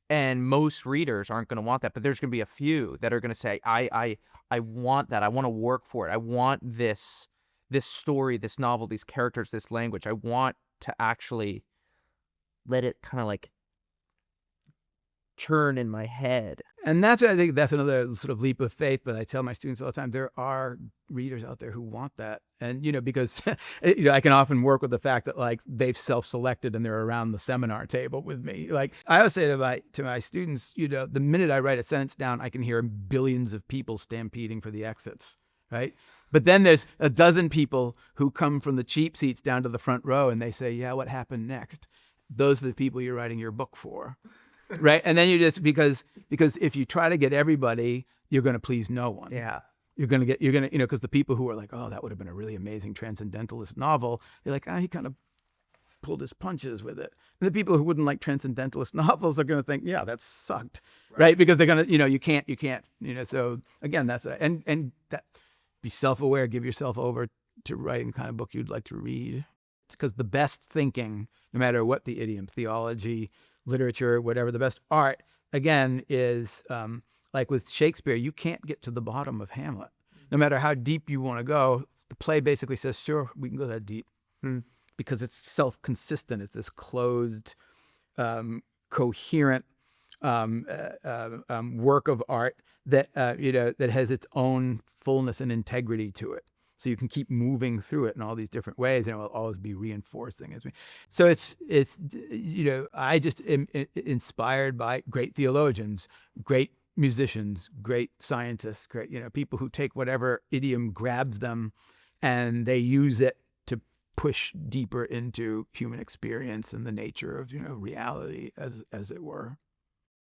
And most readers aren't going to want that, but there's going to be a few that are going to say, I want that. I want to work for it. I want this story, this novel, these characters, this language. I want to actually let it kind of like churn in my head. And I think that's another sort of leap of faith. But I tell my students all the time, there are readers out there who want that. And, because, I can often work with the fact that, like, they've self-selected and they're around the seminar table with me. Like, I always say to my students, the minute I write a sentence down, I can hear billions of people stampeding for the exits, right? But then there's a dozen people who come from the cheap seats down to the front row and they say, yeah, what happened next? Those are the people you're writing your book for. Right. And then you just, because if you try to get everybody, you're going to please no one. Yeah. You're going to, because the people who are like, oh, that would have been a really amazing transcendentalist novel, they're like, he kind of pulled his punches with it. And the people who wouldn't like transcendentalist novels are going to think, yeah, that sucked. Right. Because they're going to, you can't, so again, that's, and that, be self-aware, give yourself over to writing the kind of book you'd like to read. It's because the best thinking, no matter what the idiom, theology, literature, whatever, the best art, again, is like with Shakespeare, you can't get to the bottom of Hamlet. No matter how deep you want to go, the play basically says, sure, we can go that deep. Because it's self-consistent. It's this closed, coherent work of art that, that has its own fullness and integrity to it. So you can keep moving through it in all these different ways, and it will always be reinforcing. So it's I just am inspired by great theologians, great musicians, great scientists, great people who take whatever idiom grabs them, and they use it to push deeper into human experience and the nature of reality, as it were.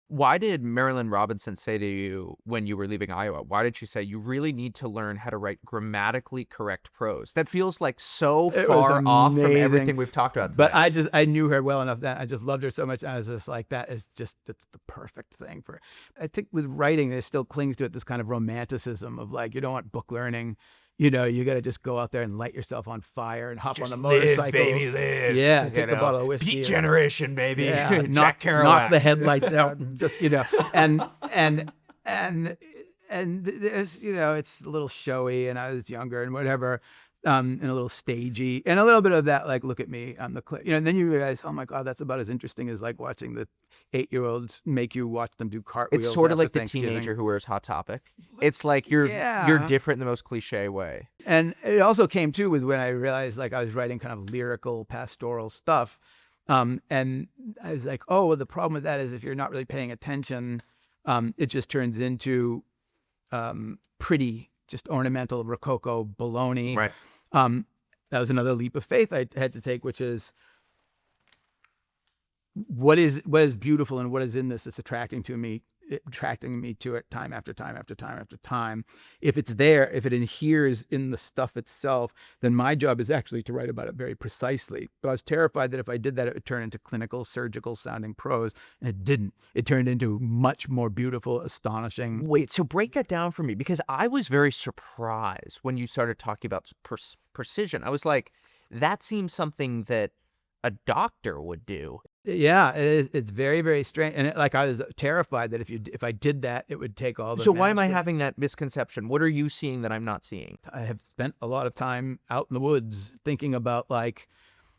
Why did Marilyn Robinson say to you when you were leaving Iowa? Why did she say you really need to learn how to write grammatically correct prose? That feels like so far off from everything we've talked about today. But I knew her well enough that I just loved her so much. I was just like, that's the perfect thing for her. I think with writing, there still clings to it this kind of romanticism of like, you don't want book learning. You got to just go out there and light yourself on fire and hop on a motorcycle. Live, baby, live. Yeah, take a bottle of whiskey. Beat Generation, baby. Yeah, Jack Kerouac. Knock the headlights out. Just, and this, it's a little showy, and I was younger and whatever, and a little stagey, and a little bit of that, like, look at me on the cliff. And then you realize, oh my God, that's about as interesting as like watching the 8-year-olds make you watch them do cartwheels. It's sort of like the teenager who wears Hot Topic. It's like you're different in the most cliche way. And it also came too with when I realized, like, I was writing kind of lyrical, pastoral stuff. And I was like, oh, well, the problem with that is if you're not really paying attention, it just turns into pretty, just ornamental, rococo baloney. Right. That was another leap of faith I had to take, which is, what is beautiful and what is in this that's attracting me to it time after time after time after time. If it's there, if it adheres in the stuff itself, then my job is actually to write about it very precisely. But I was terrified that if I did that, it would turn into clinical, surgical sounding prose, and it didn't. It turned into much more beautiful, astonishing. Wait, so break that down for me, because I was very surprised when you started talking about precision. I was like, that seems something that a doctor would do. Yeah, it's very, very strange. And I was terrified that if I did that, it would take all the. So why am I having that misconception? What are you seeing that I'm not seeing? I have spent a lot of time out in the woods thinking about, like,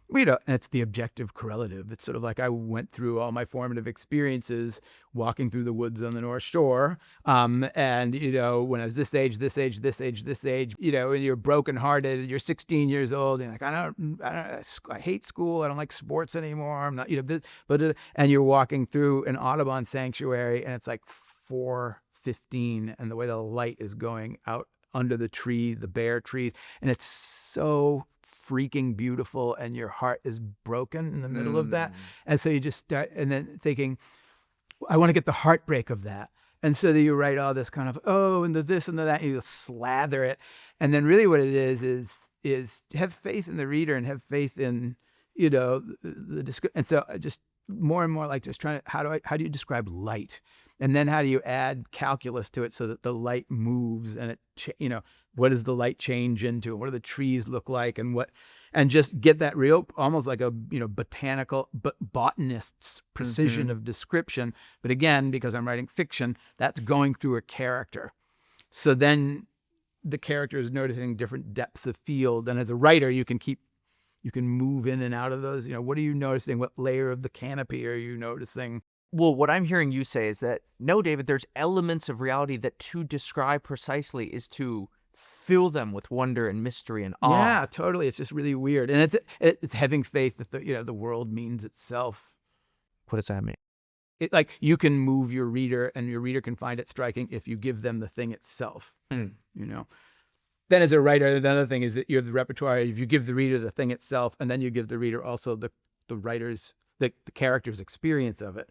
and it's the objective correlative. It's sort of like I went through all my formative experiences walking through the woods on the North Shore. And, when I was this age, and you're brokenhearted, you're 16 years old, and I hate school. I don't like sports anymore. I'm not, and you're walking through an Audubon sanctuary, and it's like 4:15, and the way the light is going out under the tree, the bare trees, and it's so freaking beautiful and your heart is broken in the middle of that. And so you just start and then thinking, I want to get the heartbreak of that. And so that you write all this kind of, oh, and the this and the that, and you slather it. And then really what it is have faith in the reader and have faith in, the and so I just more and more like just trying to, how do you describe light? And then how do you add calculus to it so that the light moves and it, what does the light change into? What do the trees look like? And just get that real, almost like a, botanical, botanist's precision of description. But again, because I'm writing fiction, that's going through a character. So then the character is noticing different depths of field. And as a writer, you can move in and out of those. What are you noticing? What layer of the canopy are you noticing? Well, what I'm hearing you say is that, no, David, there's elements of reality that to describe precisely is to fill them with wonder and mystery and awe. Yeah, totally. It's just really weird. And it's having faith that the world means itself. What does that mean? Like you can move your reader and your reader can find it striking if you give them the thing itself. Then as a writer, another thing is that you have the repertoire. If you give the reader the thing itself, and then you give the reader also the writer's, the character's experience of it.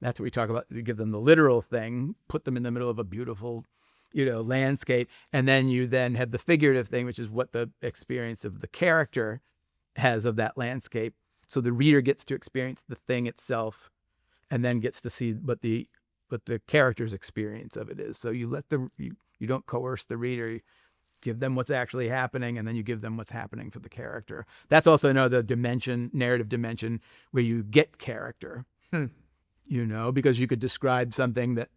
That's what we talk about. You give them the literal thing, put them in the middle of a beautiful, landscape. And then you then have the figurative thing, which is what the experience of the character has of that landscape. So the reader gets to experience the thing itself and then gets to see what the character's experience of it is. So you you don't coerce the reader. You give them what's actually happening, and then you give them what's happening for the character. That's also another narrative dimension, where you get character. Because you could describe something that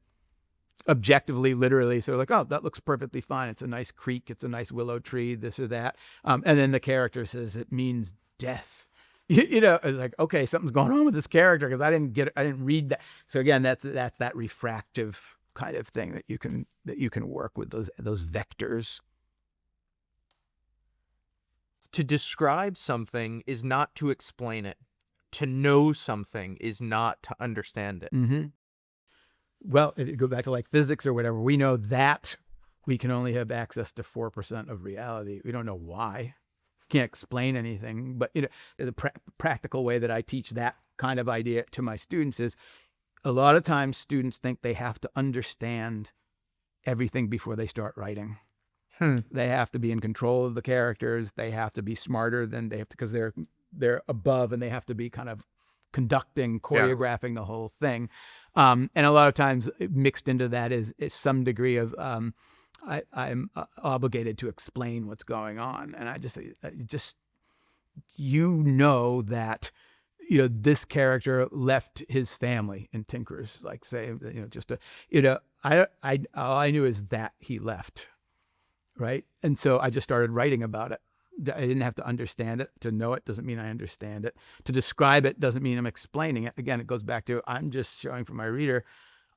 objectively, literally, sort of like, oh, that looks perfectly fine. It's a nice creek. It's a nice willow tree, this or that. And then the character says it means death. It's like, okay, something's going on with this character because I didn't read that. So again, that's that refractive kind of thing that you can work with those vectors. To describe something is not to explain it. To know something is not to understand it. Mm-hmm. Well, if you go back to like physics or whatever, we know that we can only have access to 4% of reality. We don't know why. Can't explain anything. But the practical way that I teach that kind of idea to my students is a lot of times students think they have to understand everything before they start writing. They have to be in control of the characters. They have to be smarter than they have to, because they're above, and they have to be kind of conducting, choreographing the whole thing. And a lot of times mixed into that is some degree of I'm obligated to explain what's going on. And I just that this character left his family in Tinkers, like say, all I knew is that he left. Right. And so I just started writing about it. I didn't have to understand it. To know it doesn't mean I understand it. To describe it doesn't mean I'm explaining it. Again, it goes back to, I'm just showing for my reader,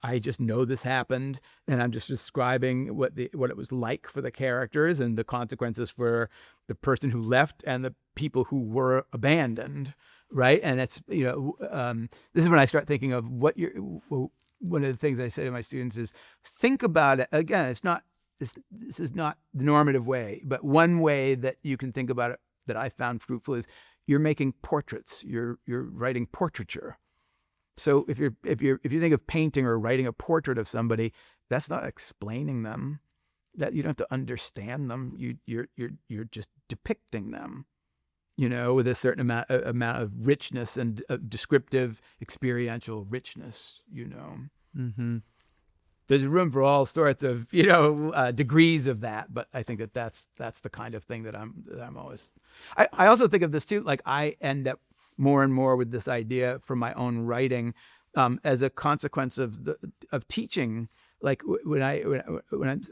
I just know this happened, and I'm just describing what it was like for the characters and the consequences for the person who left and the people who were abandoned. Right. And it's, this is when I start thinking of one of the things I say to my students is, think about it. Again, it's not, this is not the normative way, but one way that you can think about it that I found fruitful is you're making portraits. You're writing portraiture. So if you think of painting or writing a portrait of somebody, that's not explaining them. That you don't have to understand them. You're just depicting them. With a certain amount of richness and descriptive, experiential richness. Mm-hmm. There's room for all sorts of degrees of that, but I think that's the kind of thing that I'm always. I also think of this too. Like I end up more and more with this idea from my own writing, as a consequence of teaching. Like when I'm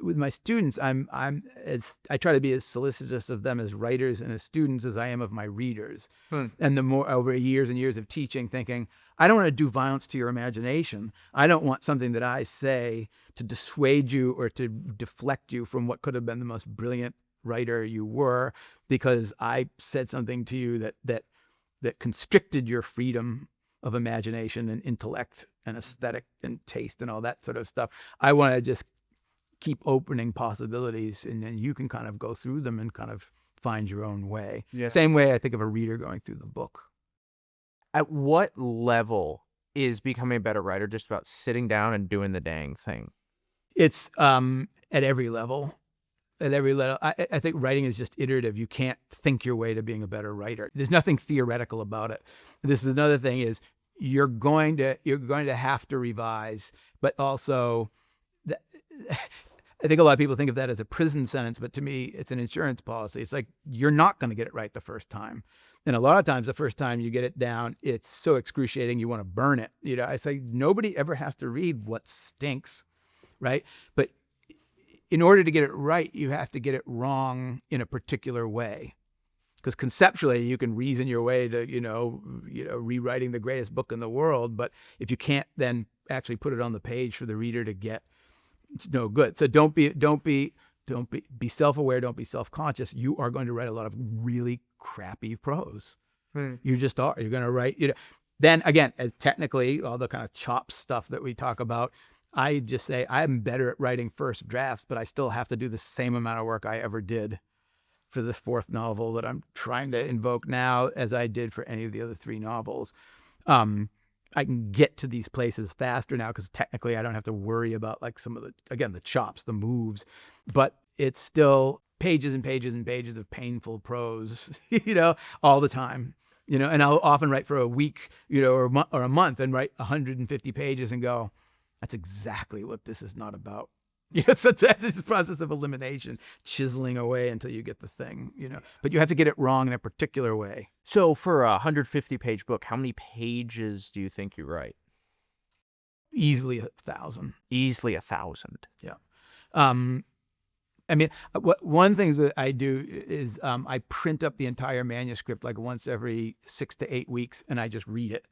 with my students, I try to be as solicitous of them as writers and as students as I am of my readers. And the more over years and years of teaching, thinking, I don't want to do violence to your imagination. I don't want something that I say to dissuade you or to deflect you from what could have been the most brilliant writer you were, because I said something to you that constricted your freedom of imagination and intellect and aesthetic and taste and all that sort of stuff. I want to just keep opening possibilities, and then you can kind of go through them and kind of find your own way. Yeah. Same way I think of a reader going through the book. At what level is becoming a better writer just about sitting down and doing the dang thing? It's at every level. At every level. I think writing is just iterative. You can't think your way to being a better writer. There's nothing theoretical about it. This is another thing is you're going to have to revise, but also I think a lot of people think of that as a prison sentence, but to me, it's an insurance policy. It's like you're not going to get it right the first time. And a lot of times, the first time you get it down, it's so excruciating, you want to burn it. I say nobody ever has to read what stinks, right? But in order to get it right, you have to get it wrong in a particular way. Because conceptually, you can reason your way to, rewriting the greatest book in the world. But if you can't then actually put it on the page for the reader to get, it's no good. So don't be self-aware. Don't be self-conscious. You are going to write a lot of really crappy prose. You just are. You're going to write. Then again, as technically all the kind of chop stuff that we talk about, I just say I'm better at writing first drafts, but I still have to do the same amount of work I ever did for the fourth novel that I'm trying to invoke now as I did for any of the other three novels. I can get to these places faster now because technically I don't have to worry about like some of the chops, the moves, but it's still pages and pages and pages of painful prose, all the time, and I'll often write for a week, or a month and write 150 pages and go, that's exactly what this is not about. So that's this process of elimination, chiseling away until you get the thing, but you have to get it wrong in a particular way. So for a 150-page book, how many pages do you think you write? Easily 1,000. Easily 1,000. Yeah. I mean, one thing that I do is I print up the entire manuscript like once every 6 to 8 weeks, and I just read it.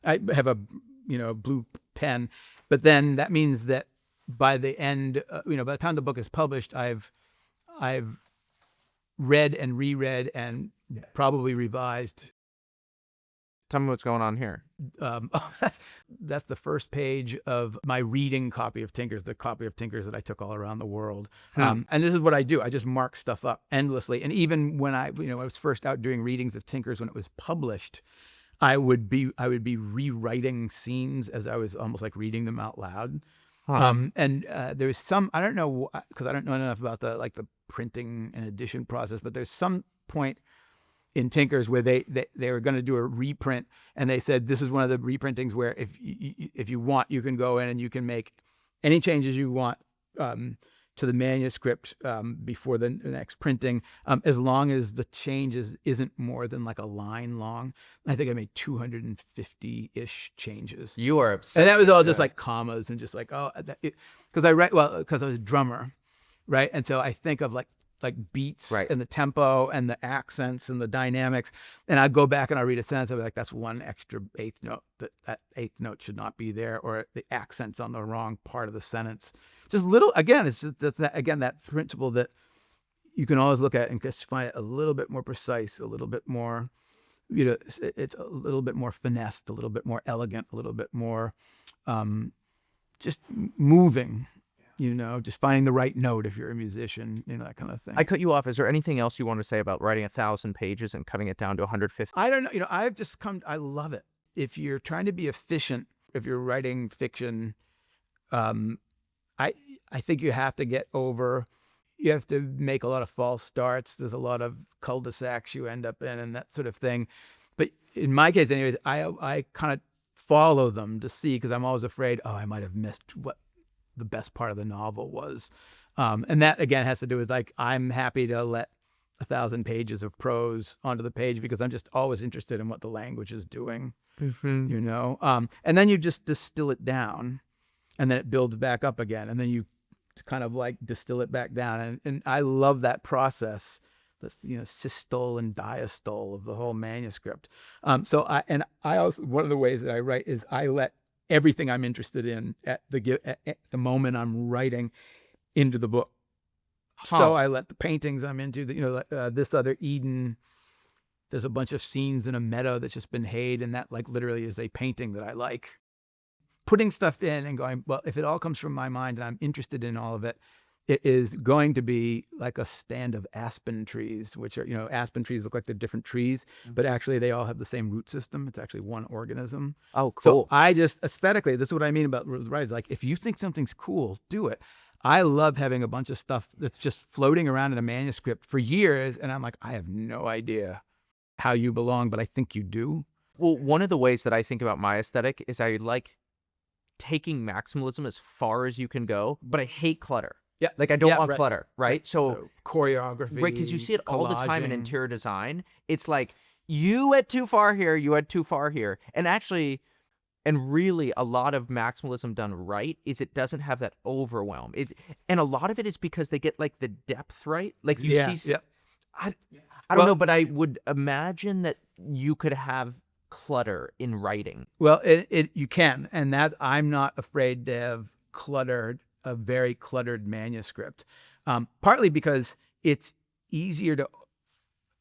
I have a blue pen, but then that means that by the end, by the time the book is published, I've read and reread and probably revised. Tell me what's going on here. That's the first page of my reading copy of Tinkers, the copy of Tinkers that I took all around the world. And this is what I do. I just mark stuff up endlessly. And even when I was first out doing readings of Tinkers when it was published, I would be rewriting scenes as I was almost like reading them out loud. And there's some, I don't know, because I don't know enough about the printing and edition process, but there's some point in Tinkers where they were going to do a reprint, and they said this is one of the reprintings where if you want, you can go in and you can make any changes you want to the manuscript before the next printing, as long as the changes isn't more than like a line long. I think I made 250-ish changes. You are obsessed. And that was all just like commas and just like, because I was a drummer, right? And so I think of like beats and the tempo and the accents and the dynamics. And I'd go back and I'd read a sentence. I'd be like, that's one extra eighth note. That eighth note should not be there, or the accent's on the wrong part of the sentence. Just little, again, it's just that principle that you can always look at and just find it a little bit more precise, a little bit more, it's a little bit more finessed, a little bit more elegant, a little bit more just moving. Just finding the right note if you're a musician, that kind of thing. I cut you off. Is there anything else you want to say about writing 1,000 pages and cutting it down to 150? I don't know. I love it. If you're trying to be efficient, if you're writing fiction, I think you have to you have to make a lot of false starts. There's a lot of cul-de-sacs you end up in and that sort of thing. But in my case, anyways, I kind of follow them to see, because I'm always afraid, I might have missed what the best part of the novel was. And that again has to do with like, I'm happy to let 1,000 pages of prose onto the page because I'm just always interested in what the language is doing, and then you just distill it down and then it builds back up again. And then you kind of like distill it back down. And I love that process, the systole and diastole of the whole manuscript. So I also, one of the ways that I write is I let everything I'm interested in at the moment I'm writing into the book. So I let the paintings I'm into, this other Eden, there's a bunch of scenes in a meadow that's just been hayed, and that like literally is a painting that I like. Putting stuff in and going, well, if it all comes from my mind and I'm interested in all of it, it is going to be like a stand of aspen trees, which are, aspen trees look like they're different trees, but actually they all have the same root system. It's actually one organism. Oh, So cool. I just aesthetically, this is what I mean about writers. Like, if you think something's cool, do it. I love having a bunch of stuff that's just floating around in a manuscript for years, and I'm like, I have no idea how you belong, but I think you do. Well, one of the ways that I think about my aesthetic is I like taking maximalism as far as you can go, but I hate clutter. Yeah. Like, I don't Yeah, want right. clutter, right? So choreography, right, because you see it all the time in collaging. interior design. It's like, you went too far here, you went too far here. And actually, and really, a lot of maximalism done right is it doesn't have that overwhelm. And a lot of it is because they get like the depth right. Like, you see, Yeah. I don't know, but I would imagine that you could have clutter in writing. Well, you can, and that's, I'm not afraid to have a very cluttered manuscript, partly because it's easier to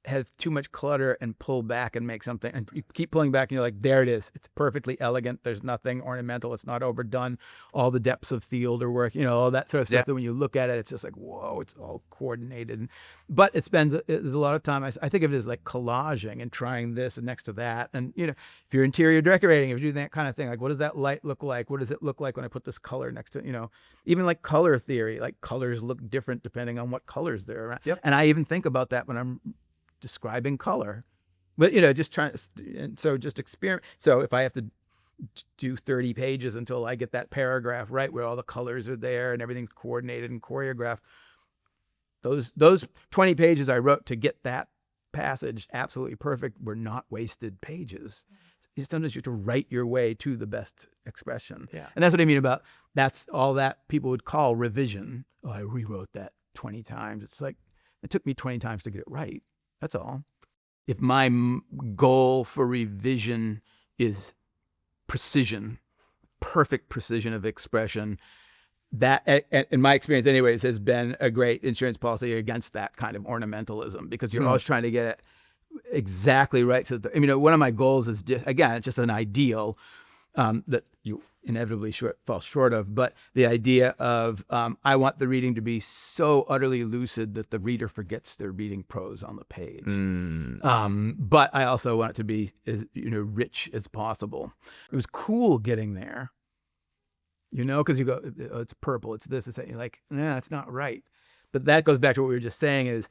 have too much clutter and pull back and make something, and you keep pulling back and you're like, there it is. It's perfectly elegant. There's nothing ornamental. It's not overdone. All the depths of field are work, all that sort of stuff. Yeah. That when you look at it, it's just like, whoa, it's all coordinated. But there's a lot of time. I think of it as like collaging and trying this and next to that. And, if you're interior decorating, if you do that kind of thing, like, what does that light look like? What does it look like when I put this color next to it? Even like color theory, like colors look different depending on what colors they're around. Yep. And I even think about that when I'm describing color, but just trying. And so just experiment. So if I have to do 30 pages until I get that paragraph right where all the colors are there and everything's coordinated and choreographed, those 20 pages I wrote to get that passage absolutely perfect were not wasted pages. Sometimes you have to write your way to the best expression. Yeah. And that's what I mean about, that's all that people would call revision. Oh, I rewrote that 20 times. It's like, it took me 20 times to get it right. That's all. If my goal for revision is precision, perfect precision of expression, that, in my experience anyways, has been a great insurance policy against that kind of ornamentalism, because you're always trying to get it exactly right. So, one of my goals is just, again, it's just an ideal that you inevitably fall short of, but the idea of I want the reading to be so utterly lucid that the reader forgets they're reading prose on the page. But I also want it to be as rich as possible. It was cool getting there, because you go, oh, it's purple, it's this, it's that. You're like, nah, that's not right. But that goes back to what we were just saying, is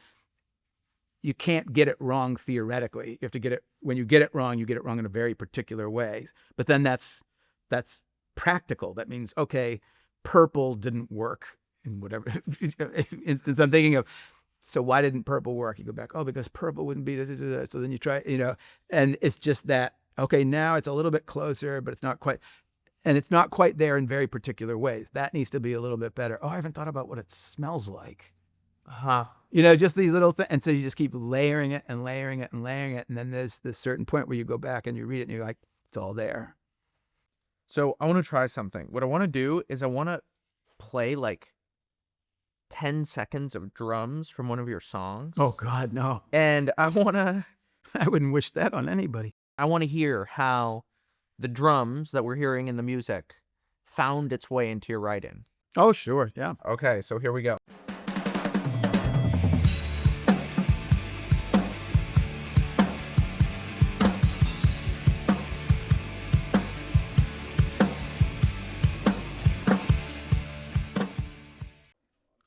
you can't get it wrong theoretically. You have to get it, when you get it wrong, you get it wrong in a very particular way. But then that's practical. That means, okay, purple didn't work in whatever instance I'm thinking of. So why didn't purple work? You go back, oh, because purple wouldn't be, so then you try, and it's just that, okay, now it's a little bit closer, but it's not quite, and it's not quite there in very particular ways. That needs to be a little bit better. Oh, I haven't thought about what it smells like. Just these little things. And so you just keep layering it and layering it and layering it. And then there's this certain point where you go back and you read it and you're like, it's all there. So I want to try something. What I want to do is I want to play like 10 seconds of drums from one of your songs. Oh God, no. And I wouldn't wish that on anybody. I want to hear how the drums that we're hearing in the music found its way into your writing. Oh, sure. Yeah. Okay, so here we go.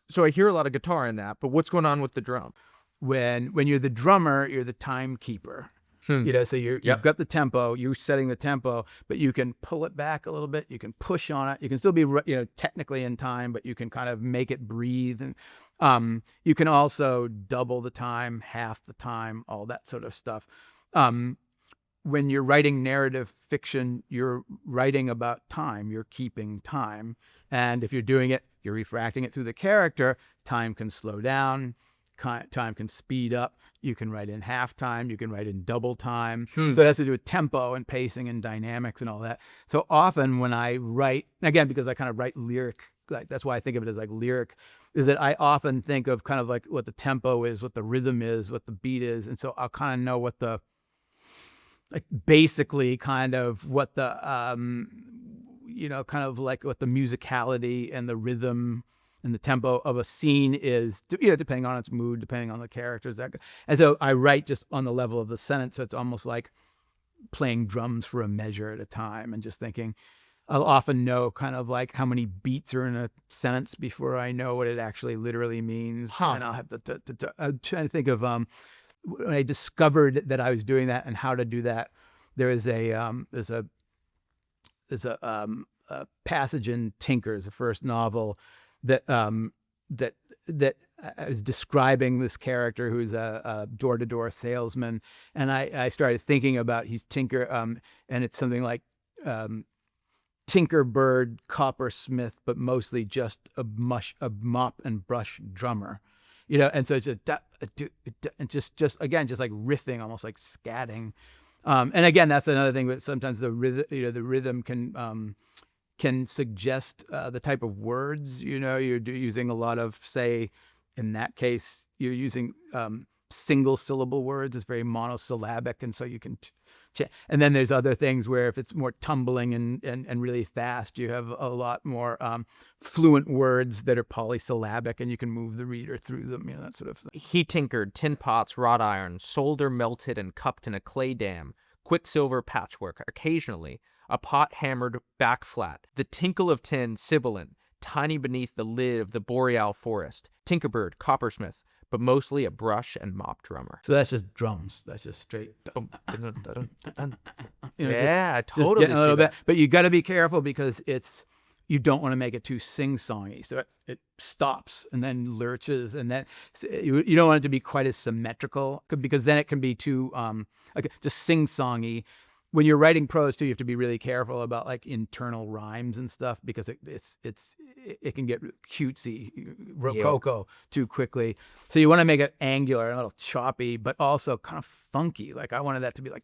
So I hear a lot of guitar in that, but what's going on with the drum? When you're the drummer, you're the timekeeper. So you've got the tempo, you're setting the tempo, but you can pull it back a little bit. You can push on it. You can still be, technically in time, but you can kind of make it breathe. And you can also double the time, half the time, all that sort of stuff. When you're writing narrative fiction, you're writing about time. You're keeping time. And if you're doing it, you're refracting it through the character, time can slow down. Time can speed up. You can write in half time. You can write in double time. So it has to do with tempo and pacing and dynamics and all that. So often when I write, again, because I kind of write lyric, like that's why I think of it as like lyric, is that I often think of kind of like what the tempo is, what the rhythm is, what the beat is. And so I'll kind of know what the, like basically kind of what the, kind of like what the musicality and the rhythm and the tempo of a scene is, depending on its mood, depending on the characters. And so I write just on the level of the sentence. So it's almost like playing drums for a measure at a time, and just thinking. I'll often know kind of like how many beats are in a sentence before I know what it actually literally means. And I'll have I'm trying to think of when I discovered that I was doing that and how to do that. There's a passage in Tinkers, the first novel, that I was describing this character who's a door-to-door salesman, and I started thinking about he's Tinker, and it's something like Tinkerbird, coppersmith, but mostly just a mop and brush drummer, and so it's and just again, just like riffing, almost like scatting. And again, that's another thing. But sometimes the rhythm can suggest the type of words. You're using a lot of, say, in that case, you're using single syllable words. It's very monosyllabic, and so you can. And then there's other things where if it's more tumbling and really fast, you have a lot more fluent words that are polysyllabic, and you can move the reader through them, that sort of thing. He tinkered tin pots, wrought iron, solder melted and cupped in a clay dam, quicksilver patchwork, occasionally, a pot hammered back flat, the tinkle of tin sibilant, tiny beneath the lid of the boreal forest, Tinkerbird, coppersmith, but mostly a brush and mop drummer. So that's just drums. That's just straight. Yeah, just totally. getting a little bit, but you got to be careful because you don't want to make it too sing-songy. So it stops and then lurches, and then you don't want it to be quite as symmetrical, because then it can be too just sing-songy. When you're writing prose too, you have to be really careful about like internal rhymes and stuff, because it can get cutesy, rococo too quickly. So you want to make it angular and a little choppy, but also kind of funky. Like I wanted that to be like,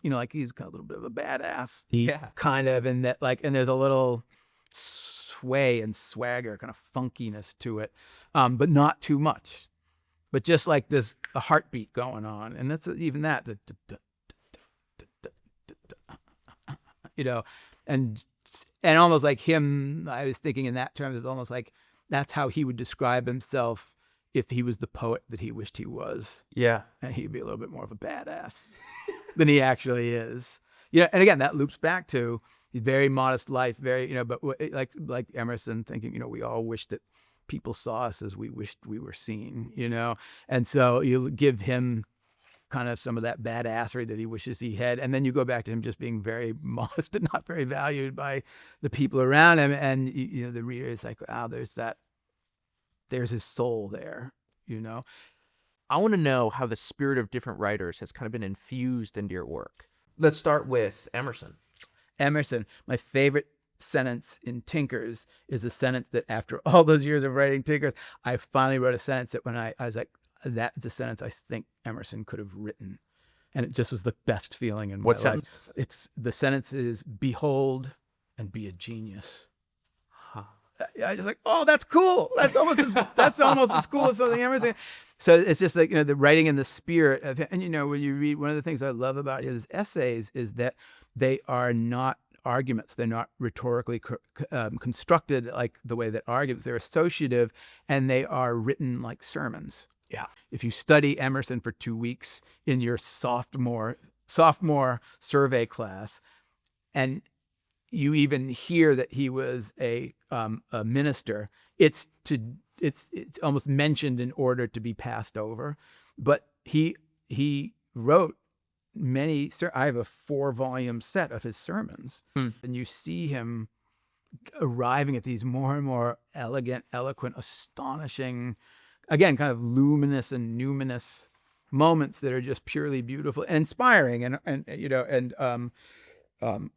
like he's kind of a little bit of a badass, kind of, and that and there's a little sway and swagger, kind of funkiness to it, but not too much, but just like there's a heartbeat going on, and that's even that. And almost like him, I was thinking in that terms, it's almost like that's how he would describe himself if he was the poet that he wished he was. Yeah. And he'd be a little bit more of a badass than he actually is. And again, that loops back to his very modest life, but like Emerson thinking, we all wish that people saw us as we wished we were seen, and so you give him kind of some of that badassery that he wishes he had, and then you go back to him just being very modest and not very valued by the people around him, and the reader is like, wow, there's his soul there. I want to know how the spirit of different writers has kind of been infused into your work. Let's start with Emerson. Emerson, my favorite sentence in Tinkers is a sentence that after all those years of writing Tinkers, I finally wrote a sentence that when I was like, that's a sentence I think Emerson could have written, and it just was the best feeling in my life. The sentence is, "Behold and be a genius." I just like, oh, that's cool. That's almost as cool as something Emerson. So it's just like the writing in the spirit of it. And when you read, one of the things I love about his essays is that they are not arguments. They're not rhetorically constructed like the way that arguments. They're associative, and they are written like sermons. Yeah. If you study Emerson for 2 weeks in your sophomore survey class, and you even hear that he was a minister, it's almost mentioned in order to be passed over. But he wrote many. I have a 4-volume set of his sermons, and you see him arriving at these more and more elegant, eloquent, astonishing, again, kind of luminous and numinous moments that are just purely beautiful and inspiring and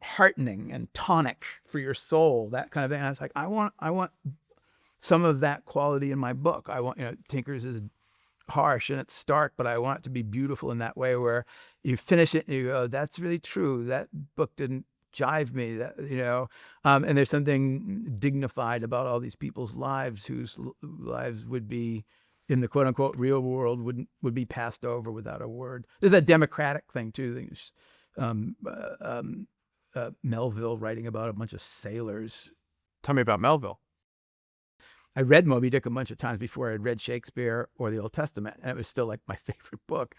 heartening and tonic for your soul, that kind of thing. And I was like, I want some of that quality in my book. I want, Tinkers is harsh and it's stark, but I want it to be beautiful in that way where you finish it and you go, that's really true. That book didn't jive me, and there's something dignified about all these people's lives whose lives would be in the quote unquote real world would be passed over without a word. There's that democratic thing too. Melville writing about a bunch of sailors. Tell me about Melville. I read Moby Dick a bunch of times before I had read Shakespeare or the Old Testament, and it was still like my favorite book.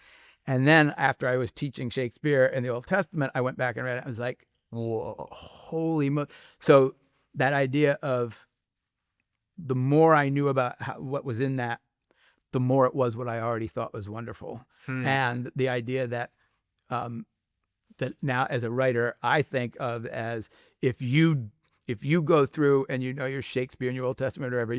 And then after I was teaching Shakespeare and the Old Testament, I went back and read it. I was like, whoa, holy mo. So that idea of the more I knew about what was in that, the more it was what I already thought was wonderful. And the idea that that now as a writer, I think of as if you go through and you know your Shakespeare and your Old Testament or whatever,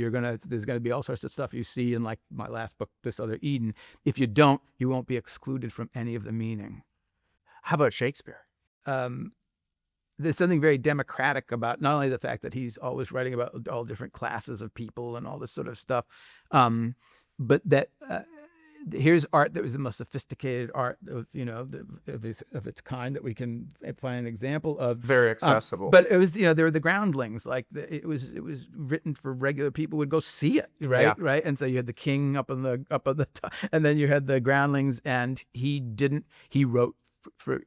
there's gonna be all sorts of stuff you see in like my last book, This Other Eden. If you don't, you won't be excluded from any of the meaning. How about Shakespeare? There's something very democratic about not only the fact that he's always writing about all different classes of people and all this sort of stuff, but that here's art that was the most sophisticated art of of its kind that we can find an example of. Very accessible. But it was there were the groundlings, like it was written for regular people would go see it, right? Yeah. Right. And so you had the king up on the top, and then you had the groundlings, and he wrote for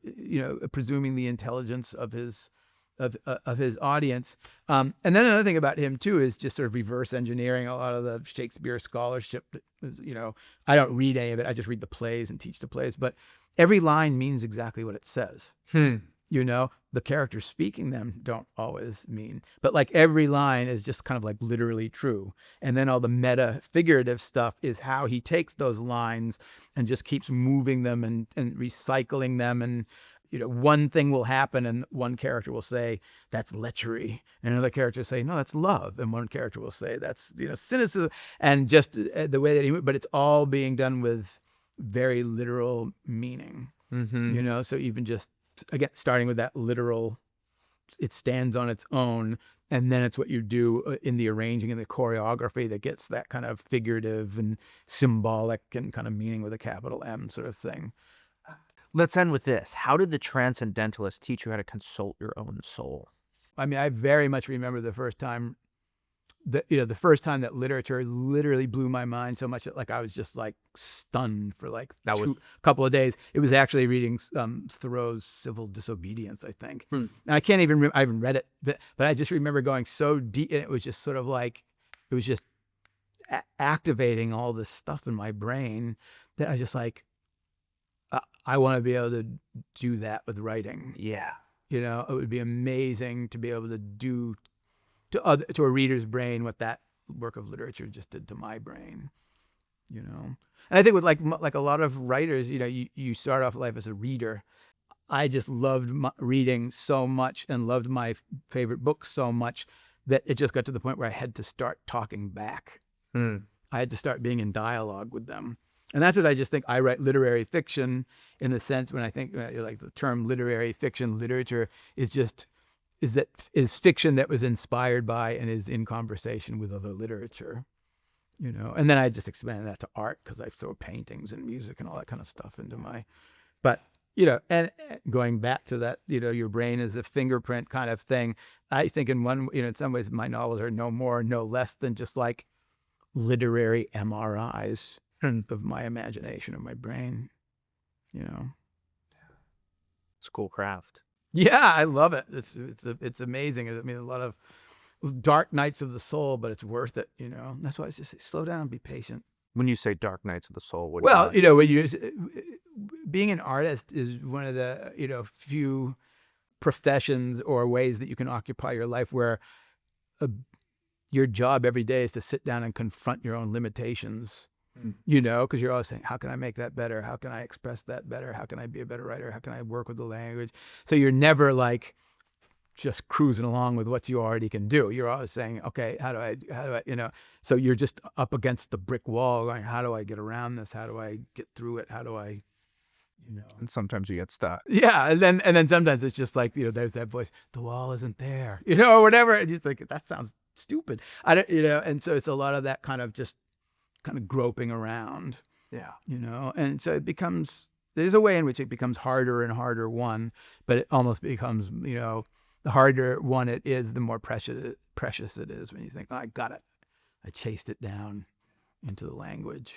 presuming the intelligence of his audience. And then another thing about him too is just sort of reverse engineering a lot of the Shakespeare scholarship. I don't read any of it. I just read the plays and teach the plays, but every line means exactly what it says. The characters speaking them don't always mean, but like every line is just kind of like literally true. And then all the meta figurative stuff is how he takes those lines and just keeps moving them and recycling them. And, one thing will happen and one character will say, that's lechery. And another character will say, no, that's love. And one character will say, that's, cynicism. And just the way that but it's all being done with very literal meaning, so even just, again, starting with that literal, it stands on its own, and then it's what you do in the arranging and the choreography that gets that kind of figurative and symbolic and kind of meaning with a capital M sort of thing. Let's end with this. How did the Transcendentalist teach you how to consult your own soul? I mean, I very much remember the first time that literature literally blew my mind so much that like I was just like stunned for like a couple of days. It was actually reading Thoreau's Civil Disobedience, I think. And I can't even I haven't read it, but I just remember going so deep, and it was just sort of like it was just activating all this stuff in my brain that I just like. I want to be able to do that with writing. Yeah, it would be amazing to be able to do to a reader's brain what that work of literature just did to my brain, And I think with like a lot of writers, you start off life as a reader. I just loved reading so much and loved my favorite books so much that it just got to the point where I had to start talking back. I had to start being in dialogue with them. And that's what I just think. I write literary fiction in the sense when I think like the term literary fiction, literature is fiction that was inspired by and is in conversation with other literature, And then I just expand that to art because I throw paintings and music and all that kind of stuff into my. But and going back to that, your brain is a fingerprint kind of thing. I think in some ways my novels are no more, no less than just like literary MRIs of my imagination, of my brain, It's a cool craft. Yeah, I love it. It's amazing. I mean, a lot of dark nights of the soul, but it's worth it, That's why I just say, slow down, be patient. When you say dark nights of the soul, what well, when being an artist is one of the, few professions or ways that you can occupy your life where your job every day is to sit down and confront your own limitations. Because you're always saying, how can I make that better? How can I express that better? How can I be a better writer? How can I work with the language? So you're never like just cruising along with what you already can do. You're always saying, okay, how do I, so you're just up against the brick wall going, how do I get around this? How do I get through it? How do I, And sometimes you get stuck. Yeah. And then sometimes it's just like, there's that voice, the wall isn't there, or whatever. And you think that sounds stupid. And so it's a lot of that kind of groping around. Yeah. And so there's a way in which it becomes harder and harder one, but it almost becomes, the harder one it is, the more precious it is when you think, oh, I got it. I chased it down into the language.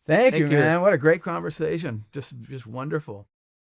Thank you, man. What a great conversation. Just wonderful.